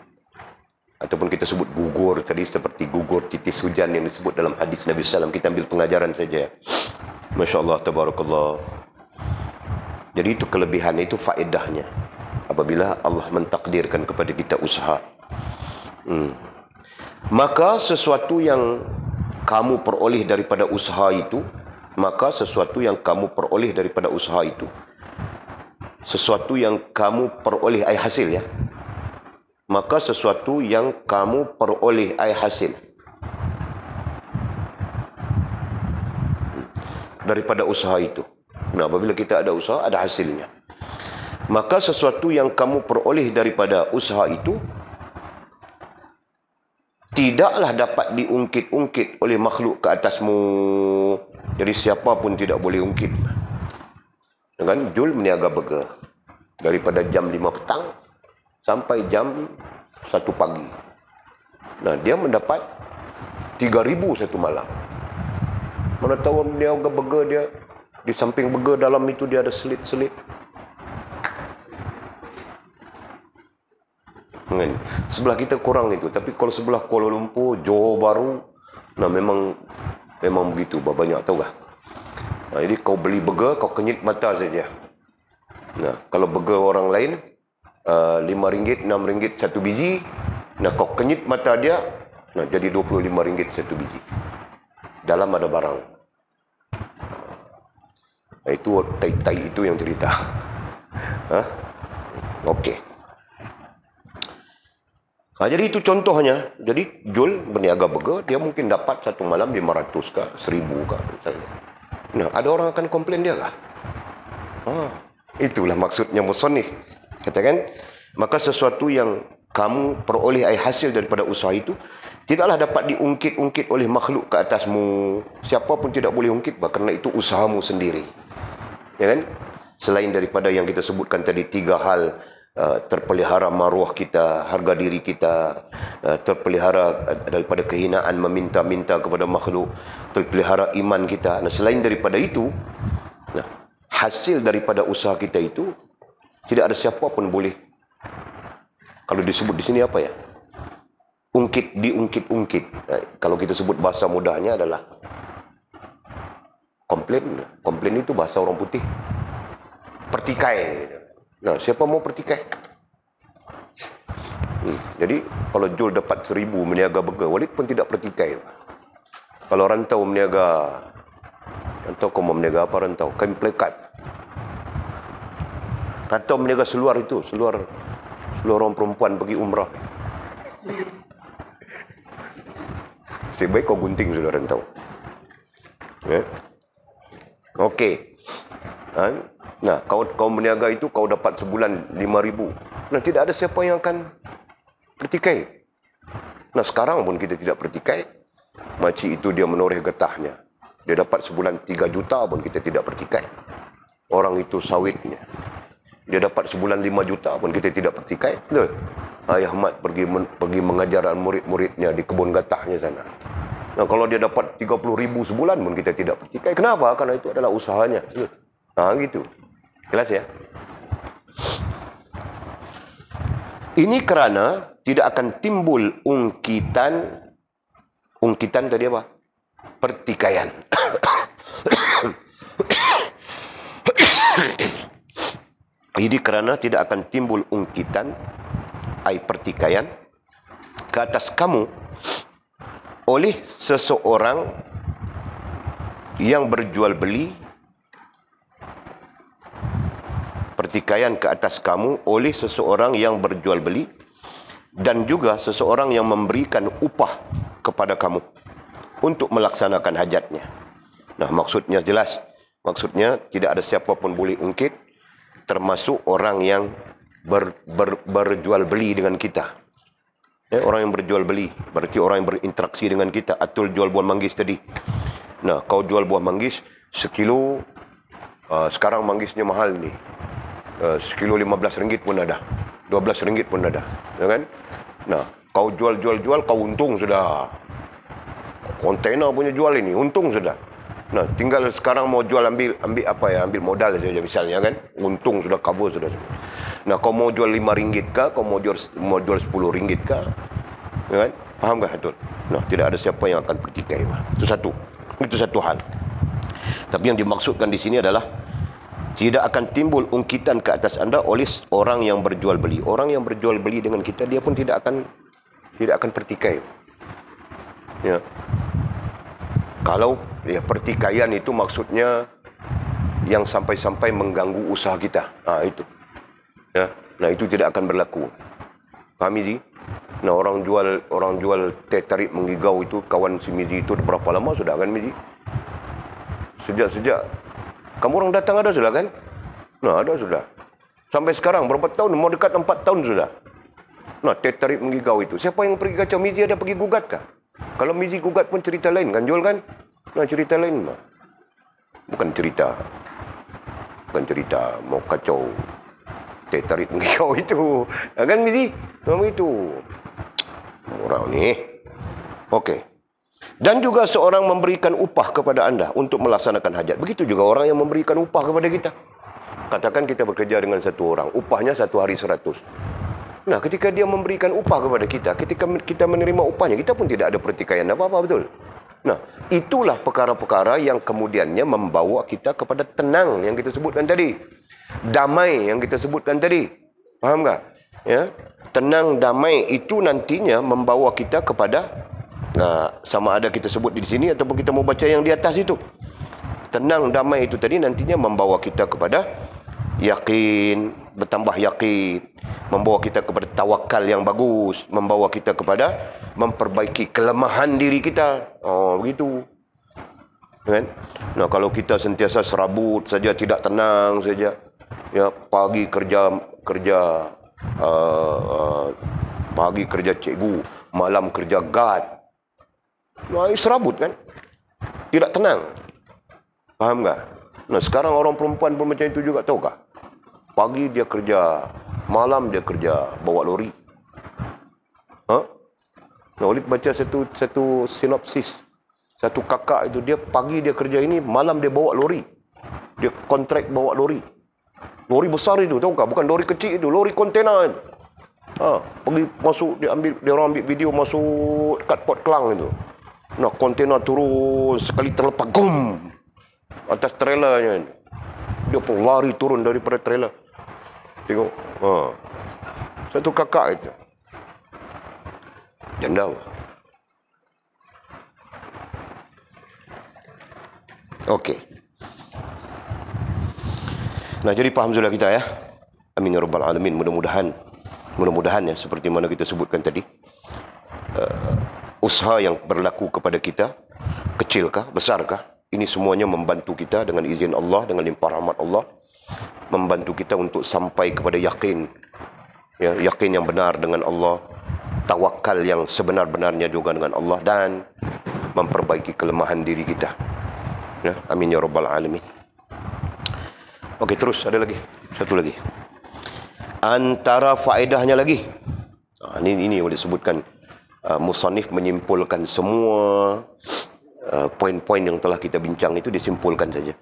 ataupun kita sebut gugur tadi, seperti gugur titis hujan yang disebut dalam hadis Nabi SAW. Kita ambil pengajaran saja. Masya Allah, tabarakallah. Jadi itu kelebihan, itu faedahnya apabila Allah mentakdirkan kepada kita usaha. Maka sesuatu yang kamu peroleh daripada usaha itu, sesuatu yang kamu peroleh hasil, ya. Maka sesuatu yang kamu peroleh hasil daripada usaha itu. Nah, apabila kita ada usaha, ada hasilnya. Maka sesuatu yang kamu peroleh daripada usaha itu tidaklah dapat diungkit-ungkit oleh makhluk ke atasmu. Jadi siapa pun tidak boleh ungkit. Dengan Jul meniaga burger daripada jam 5 petang sampai jam 1 pagi. Nah, dia mendapat 3,000 satu malam. Mana tahu meniaga burger dia, di samping burger dalam itu dia ada selit-selit. Sebelah kita kurang itu, tapi kalau sebelah Kuala Lumpur, Johor Bahru, nah memang begitu, banyak, tahu kah? Nah, jadi kau beli burger, kau kenyit mata saja. Nah, kalau burger orang lain RM5, RM6 satu biji, nah kau kenyit mata dia, Nah, jadi RM25 satu biji. Dalam ada barang. Itu tai-tai itu yang cerita. Okey. Jadi itu contohnya. Jadi Jul berniaga burger, dia mungkin dapat satu malam 500 kah, 1000 kah misalnya. Nah, ada orang akan komplain dia kah? Itulah maksudnya musannif. Katakan, maka sesuatu yang kamu peroleh hasil daripada usaha itu tidaklah dapat diungkit-ungkit oleh makhluk ke atasmu. Siapa pun tidak boleh ungkit, kerana itu usahamu sendiri. Ya kan? Selain daripada yang kita sebutkan tadi 3 hal, terpelihara maruah kita, harga diri kita, terpelihara daripada kehinaan meminta-minta kepada makhluk, terpelihara iman kita. Nah, selain daripada itu, nah, hasil daripada usaha kita itu tidak ada siapa pun boleh, kalau disebut di sini apa ya, diungkit-ungkit. Kalau kita sebut bahasa mudahnya adalah komplain. Komplain itu bahasa orang putih. Pertikai. Nah, siapa mau pertikai? Jadi, kalau Jul dapat 1000 meniaga burger, Walid pun tidak pertikai. Kalau rantau meniaga, rantau kau mau meniaga apa rantau? Kain plekat. Rantau meniaga seluar itu, seluar orang perempuan pergi umrah. Sebaik kau gunting sudah rantau. Ya? Okey. Nah, kau meniaga itu, kau dapat sebulan 5,000. Nah, tidak ada siapa yang akan pertikai. Nah, sekarang pun kita tidak pertikai. Makcik itu dia menoreh getahnya. Dia dapat sebulan 3 juta pun kita tidak pertikai. Orang itu sawitnya. Dia dapat sebulan 5 juta pun kita tidak pertikai. Betul? Ayah Ahmad pergi mengajar murid-muridnya di kebun getahnya sana. Nah, kalau dia dapat 30,000 sebulan pun kita tidak pertikai. Kenapa? Karena itu adalah usahanya. Nah, gitu. Jelas ya? Ini kerana tidak akan timbul ungkitan tadi apa? Pertikaian. Jadi kerana tidak akan timbul ungkitan, pertikaian ke atas kamu oleh seseorang yang berjual beli, pertikaian ke atas kamu oleh seseorang yang berjual beli, dan juga seseorang yang memberikan upah kepada kamu untuk melaksanakan hajatnya. Nah, maksudnya jelas. Maksudnya tidak ada siapa pun boleh ungkit, termasuk orang yang berjual beli dengan kita. Orang yang berjual beli, berarti orang yang berinteraksi dengan kita. Atul jual buah manggis tadi. Nah, kau jual buah manggis sekilo, sekarang manggisnya mahal ni. Sekilo RM15 pun ada, RM12 pun ada, ya kan? Nah, kau jual, kau untung sudah. Kontainer punya jual ini, untung sudah. Nah, tinggal sekarang mau jual ambil apa ya? Ambil modal saja misalnya kan, untung sudah, cover sudah. Nah, kau mau jual RM5 kah? Kau mau jual RM10 kah? Ya kan? Faham tak betul? Nah, tidak ada siapa yang akan pertikai. Itu satu hal. Tapi yang dimaksudkan di sini adalah tidak akan timbul ungkitan ke atas anda oleh orang yang berjual beli. Orang yang berjual beli dengan kita, dia pun tidak akan pertikai. Ya. Kalau ya pertikaian itu maksudnya yang sampai-sampai mengganggu usaha kita. Itu. Ya. Nah, itu tidak akan berlaku. Paham Mizi? Nah, orang jual teh tarik menggigau itu, kawan si Mizi itu berapa lama sudah kan Mizi? Sejak kamu orang datang ada sudah kan? Nah, ada sudah. Sampai sekarang berapa tahun? Mau dekat 4 tahun sudah. Nah, teh tarik menggigau itu. Siapa yang pergi kacau? Mizi ada pergi gugat kah? Kalau Mizi gugat pun cerita lain kan, Jul kan? Nah, cerita lain mah. Bukan cerita mau kacau teh tarik menggigau itu. Kan Mizi? Memang itu. Orang ni. Okey. Dan juga seorang memberikan upah kepada anda untuk melaksanakan hajat. Begitu juga orang yang memberikan upah kepada kita. Katakan kita bekerja dengan satu orang, upahnya 1 hari 100. Nah, ketika dia memberikan upah kepada kita, ketika kita menerima upahnya, kita pun tidak ada pertikaian apa-apa, betul? Nah, itulah perkara-perkara yang kemudiannya membawa kita kepada tenang yang kita sebutkan tadi. Damai yang kita sebutkan tadi. Faham tak? Ya? Tenang, damai itu nantinya membawa kita kepada Sama ada kita sebut di sini ataupun kita mau baca yang di atas itu. Tenang, damai itu tadi nantinya membawa kita kepada yakin, bertambah yakin, membawa kita kepada tawakal yang bagus, membawa kita kepada memperbaiki kelemahan diri kita. Begitu. Kan? Nah, kalau kita sentiasa serabut saja, tidak tenang saja, ya, pagi kerja cikgu, malam kerja guard. Nah, serabut kan? Tidak tenang. Faham tak? Nah, sekarang orang perempuan pun macam itu juga, tahu kah? Pagi dia kerja, malam dia kerja bawa lori. Nah, boleh baca satu sinopsis. Satu kakak itu, dia pagi dia kerja ini, malam dia bawa lori. Dia kontrak bawa lori. Lori besar itu, tahu tak? Bukan lori kecil itu, lori kontena itu. Pergi masuk, dia orang ambil video masuk dekat Port Klang itu. Nah, kontena turun sekali terlepas, gum, atas trailernya. Dia pun lari turun daripada trailer. Tengok. Satu kakak itu. Janda. Okey. Nah, jadi faham sudah kita ya. Amin ya rabbal alamin. Mudah-mudahan ya, seperti mana kita sebutkan tadi, usaha yang berlaku kepada kita, kecilkah, besarkah, ini semuanya membantu kita dengan izin Allah, dengan limpah rahmat Allah, membantu kita untuk sampai kepada yakin, ya, yakin yang benar dengan Allah, tawakal yang sebenar-benarnya juga dengan Allah, dan memperbaiki kelemahan diri kita. Ya, amin ya rabbal alamin. Okey, terus ada lagi, satu lagi. Antara faedahnya lagi. Ini boleh sebutkan, musannif menyimpulkan semua poin-poin yang telah kita bincang itu, disimpulkan saja.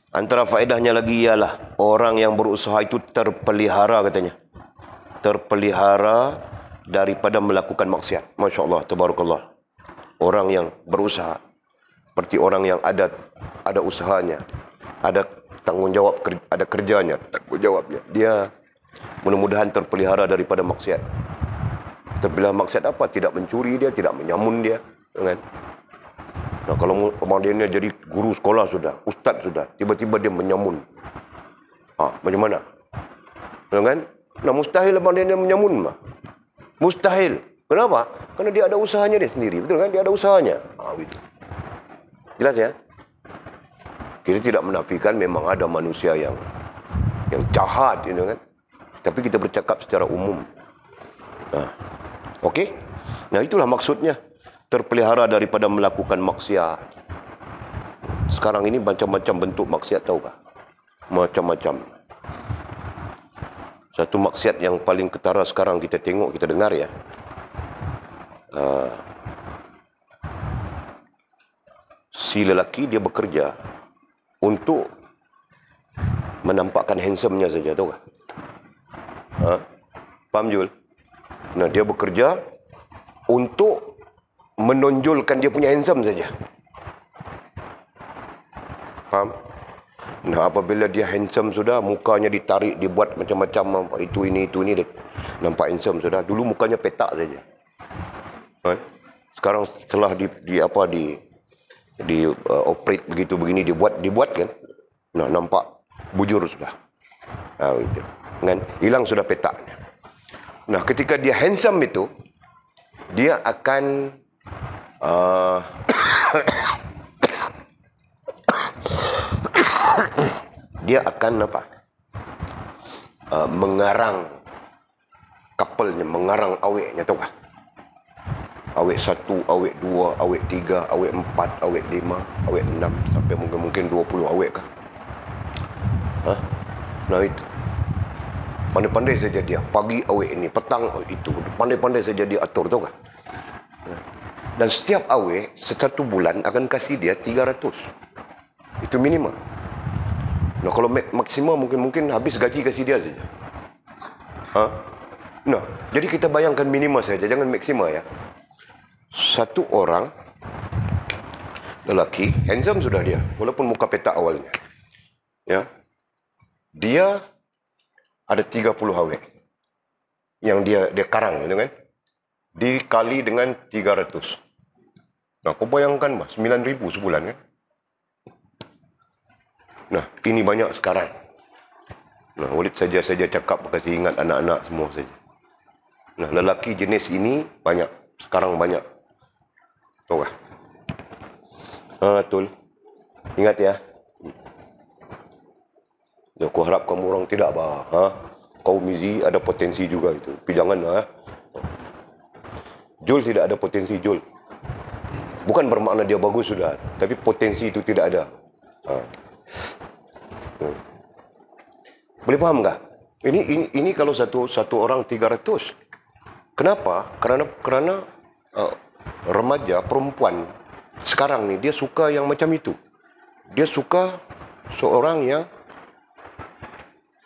Antara faedahnya lagi ialah orang yang berusaha itu terpelihara, katanya. Terpelihara daripada melakukan maksiat. Masya Allah, tabarakallah. Orang yang berusaha, seperti orang yang ada usahanya, ada tanggungjawab, ada kerjanya, tanggungjawabnya. Dia mudah-mudahan terpelihara daripada maksiat. Terpelihara maksiat apa? Tidak mencuri dia, tidak menyamun dia, kan? Nah, kalau dia jadi guru sekolah sudah, ustaz sudah, tiba-tiba dia menyamun. Macam mana? Kan? Nah, mustahil abang dia menyamun mah. Mustahil. Kenapa? Karena dia ada usahanya dia sendiri, betul kan? Dia ada usahanya. Gitu. Jelas ya? Kita tidak menafikan memang ada manusia yang jahat, kan? Tapi kita bercakap secara umum. Okey? Nah, itulah maksudnya. Terpelihara daripada melakukan maksiat. Sekarang ini macam-macam bentuk maksiat, tahu kah? Macam-macam. Satu maksiat yang paling ketara sekarang kita tengok, kita dengar ya. Si lelaki dia bekerja untuk menampakkan handsome-nya saja, tahu kah? Faham Jul? Nah, dia bekerja untuk menonjolkan dia punya handsome saja. Faham? Nah, apabila dia handsome sudah, mukanya ditarik, dibuat macam-macam, itu ini, nampak handsome sudah. Dulu mukanya petak saja. Sekarang setelah operate begitu begini, dibuat kan. Nah, nampak bujur sudah. Gitu. Kan? Hilang sudah petaknya. Nah, ketika dia handsome itu, dia akan dia akan mengarang couple-nya, mengarang aweknya, tahu kah? Awek 1, awek 2, awek 3, awek 4, awek 5, awek 6, sampai mungkin 20 awek kah? Nah, itu. Pandai-pandai saja dia. Pagi awek ini, petang itu. Pandai-pandai saja dia atur, tahu kah? Dan setiap awek, satu bulan akan kasih dia 300. Itu minimum. Nah, kalau maksimal mungkin habis gaji kasih dia saja. Nah, jadi kita bayangkan minimum saja, jangan maksimal ya. Satu orang lelaki, handsome sudah dia, walaupun muka petak awalnya. Ya. Dia ada 30 awek yang dia karang, gitu kan? Dikali dengan 300. Nah, kau bayangkan bah, 9,000 sebulan kan? Nah, ini banyak sekarang. Nah, Walid saja cakap kasih ingat anak-anak semua saja. Nah, lelaki jenis ini banyak. Sekarang banyak. Tahu tak? Betul. Ingat ya. Aku harap kamu orang tidak bah. Kau Mizi ada potensi juga itu. Tapi jangan Jul tidak ada potensi Jul. Bukan bermakna dia bagus sudah, tapi potensi itu tidak ada. Boleh faham tak? Ini kalau satu orang 300. Kenapa? Kerana remaja perempuan sekarang ni dia suka yang macam itu. Dia suka seorang yang,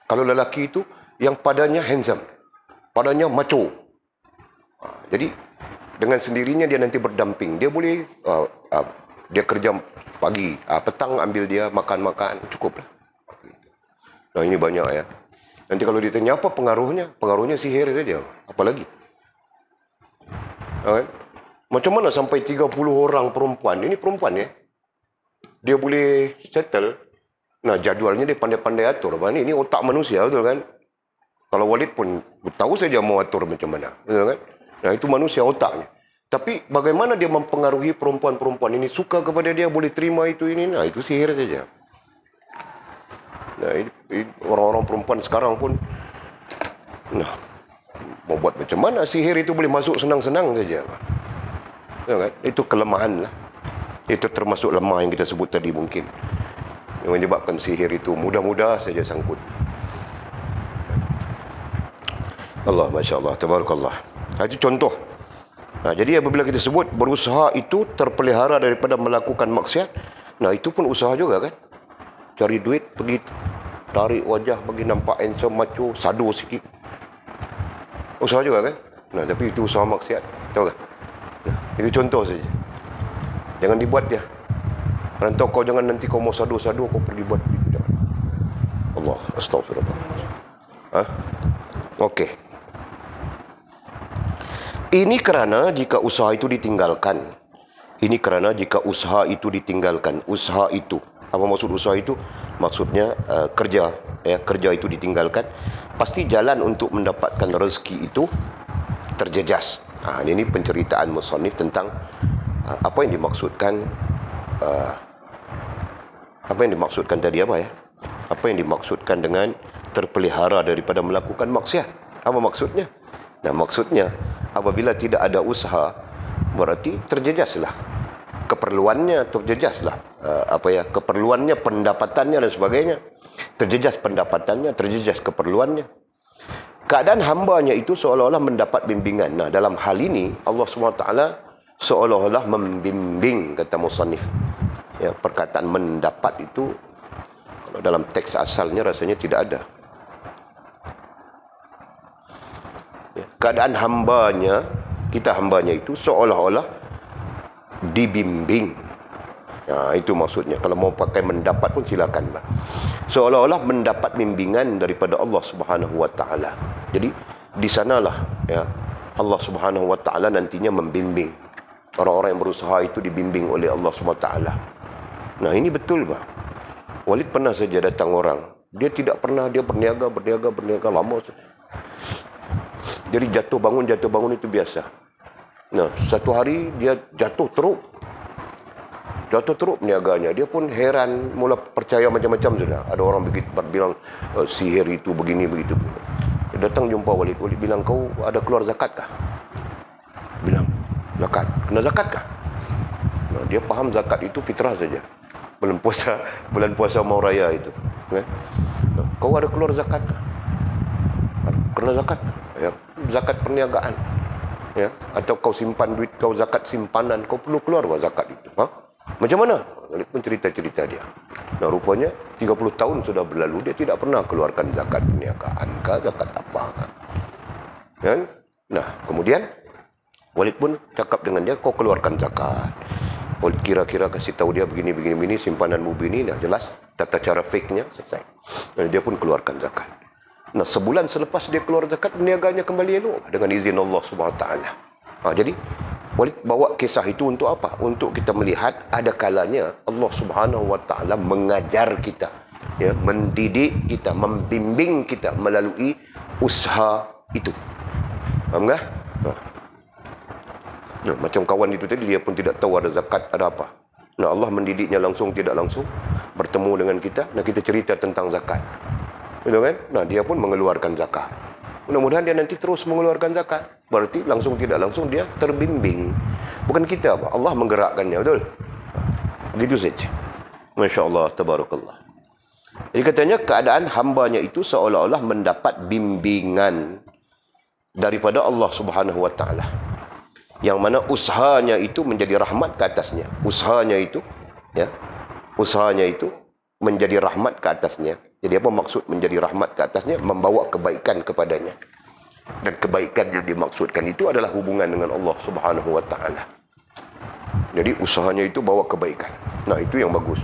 kalau lelaki itu yang padanya handsome, padanya macho. Jadi dengan sendirinya dia nanti berdamping. Dia boleh dia kerja pagi, petang ambil dia makan-makan, cukuplah. Nah, ini banyak ya. Nanti kalau ditanya apa pengaruhnya? Pengaruhnya sihir saja. Apa lagi? Macam mana sampai 30 orang perempuan? Ini perempuan ya. Dia boleh settle. Nah, jadualnya dia pandai-pandai atur. Ini otak manusia, betul kan? Kalau Walid pun tahu saja mau atur macam mana. Betul kan? Nah, itu manusia otaknya. Tapi bagaimana dia mempengaruhi perempuan-perempuan ini suka kepada dia, boleh terima itu ini. Nah, itu sihir saja. Nah, orang-orang perempuan sekarang pun mau buat macam mana sihir itu boleh masuk senang-senang saja. Ya kan? Itu kelemahan lah. Itu termasuk lemah yang kita sebut tadi mungkin. Yang menyebabkan sihir itu mudah-mudah saja sangkut. Allah, Masya Allah, Tabarakallah. Itu contoh. Jadi apabila kita sebut berusaha itu terpelihara daripada melakukan maksiat, nah itu pun usaha juga kan. Cari duit, pergi tarik wajah bagi nampak handsome, macho, sado sikit. Usaha juga kan? Nah, tapi itu usaha maksiat. Tahu tak? Nah, itu contoh saja. Jangan dibuat dia. Rantau kau jangan nanti kau mau sado-sado kau pergi buat. Jangan. Allah, astagfirullah. Okey. Ini kerana jika usaha itu ditinggalkan. Ini kerana jika usaha itu ditinggalkan. Usaha itu. Apa maksud usaha itu? Maksudnya kerja. Kerja itu ditinggalkan. Pasti jalan untuk mendapatkan rezeki itu terjejas. Ini penceritaan musannif tentang apa yang dimaksudkan. Apa yang dimaksudkan tadi apa ya? Apa yang dimaksudkan dengan terpelihara daripada melakukan maksiat? Apa maksudnya? Nah, maksudnya apabila tidak ada usaha, berarti terjejaslah keperluannya, terjejaslah keperluannya, pendapatannya dan sebagainya. Terjejas pendapatannya, terjejas keperluannya. Keadaan hambanya itu seolah-olah mendapat bimbingan. Nah, dalam hal ini Allah SWT seolah-olah membimbing, kata musannif. Ya, perkataan mendapat itu kalau dalam teks asalnya rasanya tidak ada. Ya, keadaan hambanya, kita hambanya itu seolah-olah dibimbing. Nah, itu maksudnya. Kalau mau pakai mendapat pun silakanlah. Seolah-olah mendapat bimbingan daripada Allah Subhanahu wa taala. Jadi di sanalah ya Allah Subhanahu wa taala nantinya membimbing. Orang-orang yang berusaha itu dibimbing oleh Allah Subhanahu wa taala. Nah, ini betul, Pak. Walid pernah saja datang orang. Dia tidak pernah, dia berniaga lama saja. Jadi jatuh bangun itu biasa. Nah, satu hari dia jatuh teruk niaganya. Dia pun heran, mula percaya macam-macam sudah. Ada orang bilang sihir itu begini begitu. Dia datang jumpa Walid. Walid bilang, kau ada keluar zakat kah? Bilang, zakat. Kena zakat kah? Nah, dia faham zakat itu fitrah saja. Bulan puasa mau raya itu. Nah, kau ada keluar zakat kah? Kena zakat. Ya, zakat perniagaan. Ya, atau kau simpan duit kau zakat simpanan, kau perlu keluar zakat itu. Macam mana? Walid pun cerita-cerita dia. Nah, rupanya 30 tahun sudah berlalu, dia tidak pernah keluarkan zakat perniagaan kah, zakat apa kan. Ya? Nah, kemudian Walid pun cakap dengan dia, kau keluarkan zakat. Walid kira-kira kasih tahu dia begini, simpananmu begini. Nah, jelas tata cara fake-nya selesai. Dan dia pun keluarkan zakat. Nah, sebulan selepas dia keluar zakat, perniagaannya kembali elok dengan izin Allah Subhanahu wa taala. Jadi Walid bawa kisah itu untuk apa? Untuk kita melihat ada kalanya Allah Subhanahu wa taala mengajar kita, ya, mendidik kita, membimbing kita melalui usaha itu. Faham tak? Nah, macam kawan itu tadi, dia pun tidak tahu ada zakat, ada apa. Nah, Allah mendidiknya langsung tidak langsung bertemu dengan kita. Nah, kita cerita tentang zakat. Betul kan? Nah, dia pun mengeluarkan zakat. Mudah-mudahan dia nanti terus mengeluarkan zakat. Berarti langsung tidak langsung dia terbimbing. Bukan kita, apa? Allah menggerakkannya, betul? Begitu saja. Masya Allah, tabarakallah. Jadi katanya keadaan hambanya itu seolah-olah mendapat bimbingan daripada Allah Subhanahu wa taala. Yang mana usahanya itu menjadi rahmat ke atasnya. Usahanya itu, ya, usahanya itu menjadi rahmat ke atasnya. Jadi apa maksud menjadi rahmat ke atasnya? Membawa kebaikan kepadanya. Dan kebaikan yang dimaksudkan itu adalah hubungan dengan Allah Subhanahu wa taala. Jadi usahanya itu bawa kebaikan. Nah, itu yang bagus.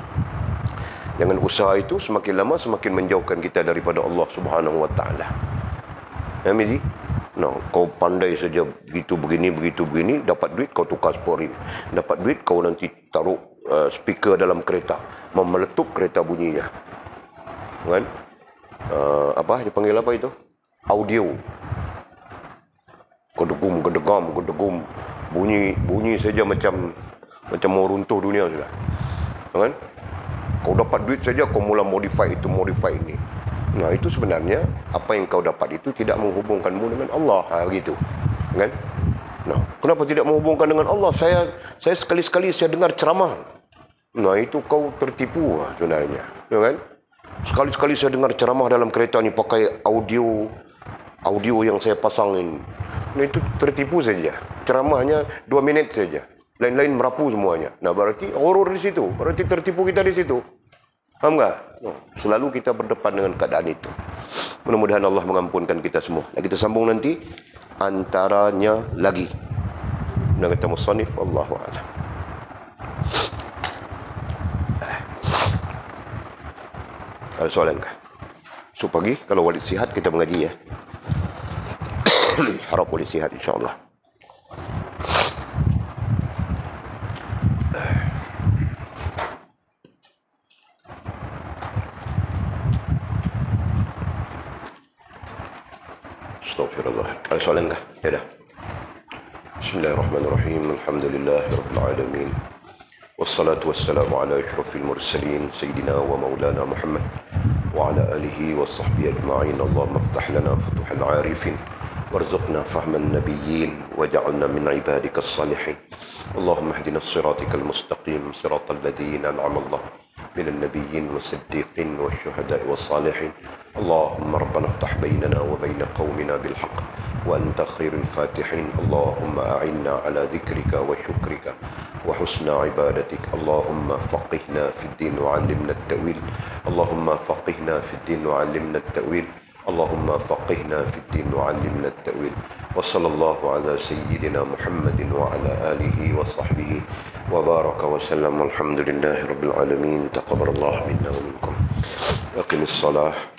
Dengan usaha itu semakin lama semakin menjauhkan kita daripada Allah Subhanahu wa taala. Ya, Mizi? Nah, kau pandai saja begitu begini, dapat duit kau tukar sporin. Dapat duit kau nanti taruh speaker dalam kereta, memeletup kereta bunyinya. Kan? Apa dipanggil apa itu? Audio. Gedegum. Bunyi saja macam mau runtuh dunia sudah. Kan? Kau dapat duit saja kau mula modify ini. Nah, itu sebenarnya apa yang kau dapat itu tidak menghubungkanmu dengan Allah, gitu. Kan? Nah, kenapa tidak menghubungkan dengan Allah? Saya sekali-sekali saya dengar ceramah. Nah, itu kau tertipu sebenarnya, ya kan? Sekali-sekali saya dengar ceramah dalam kereta ni pakai audio yang saya pasangin. Nah, itu tertipu saja. Ceramahnya 2 minit saja. Lain-lain merapu semuanya. Nah, berarti horor di situ. Berarti tertipu kita di situ. Faham tak? No. Selalu kita berdepan dengan keadaan itu. Mudah-mudahan Allah mengampunkan kita semua. Nah, kita sambung nanti antaranya lagi. Dan kata musannif, Allahu a'lam. Ada soalan kah? So pagi kalau Walid sihat kita mengaji, ya. Harap Walid sihat insya-Allah. Astagfirullah. Ada soalan kah? Ya dah. Bismillahirrahmanirrahim. Alhamdulillahirabbil alamin. Wassalatu wassalamu ala asyrafil mursalin sayyidina wa maulana Muhammad wa ala alihi wa sahbihi ajma'in. Allahumma iftah lana futuhal 'arifin warzuqna fahman nabiyyin waj'alna min 'ibadika as-salihin. Allahumma ihdina as-siratal mustaqim siratal ladzina an'ama Allah minal nabiyyin was-siddiqin wasyuhada'i was-salihin. Allahumma rabbana iftah bainana wa bain qaumina bil haqq wa anta khairul fatihin. Allahumma a'inna ala dzikrika wa syukrika وحسن عبادتك. اللهم فقهنا في الدين وعلمنا التأويل. اللهم فقهنا في الدين وعلمنا التأويل. اللهم فقهنا في الدين وعلمنا التأويل. وصلى الله على سيدنا محمد وعلى آله وصحبه وبارك وسلم. والحمد لله رب العالمين. تقبل الله منا ومنكم. أقم الصلاة.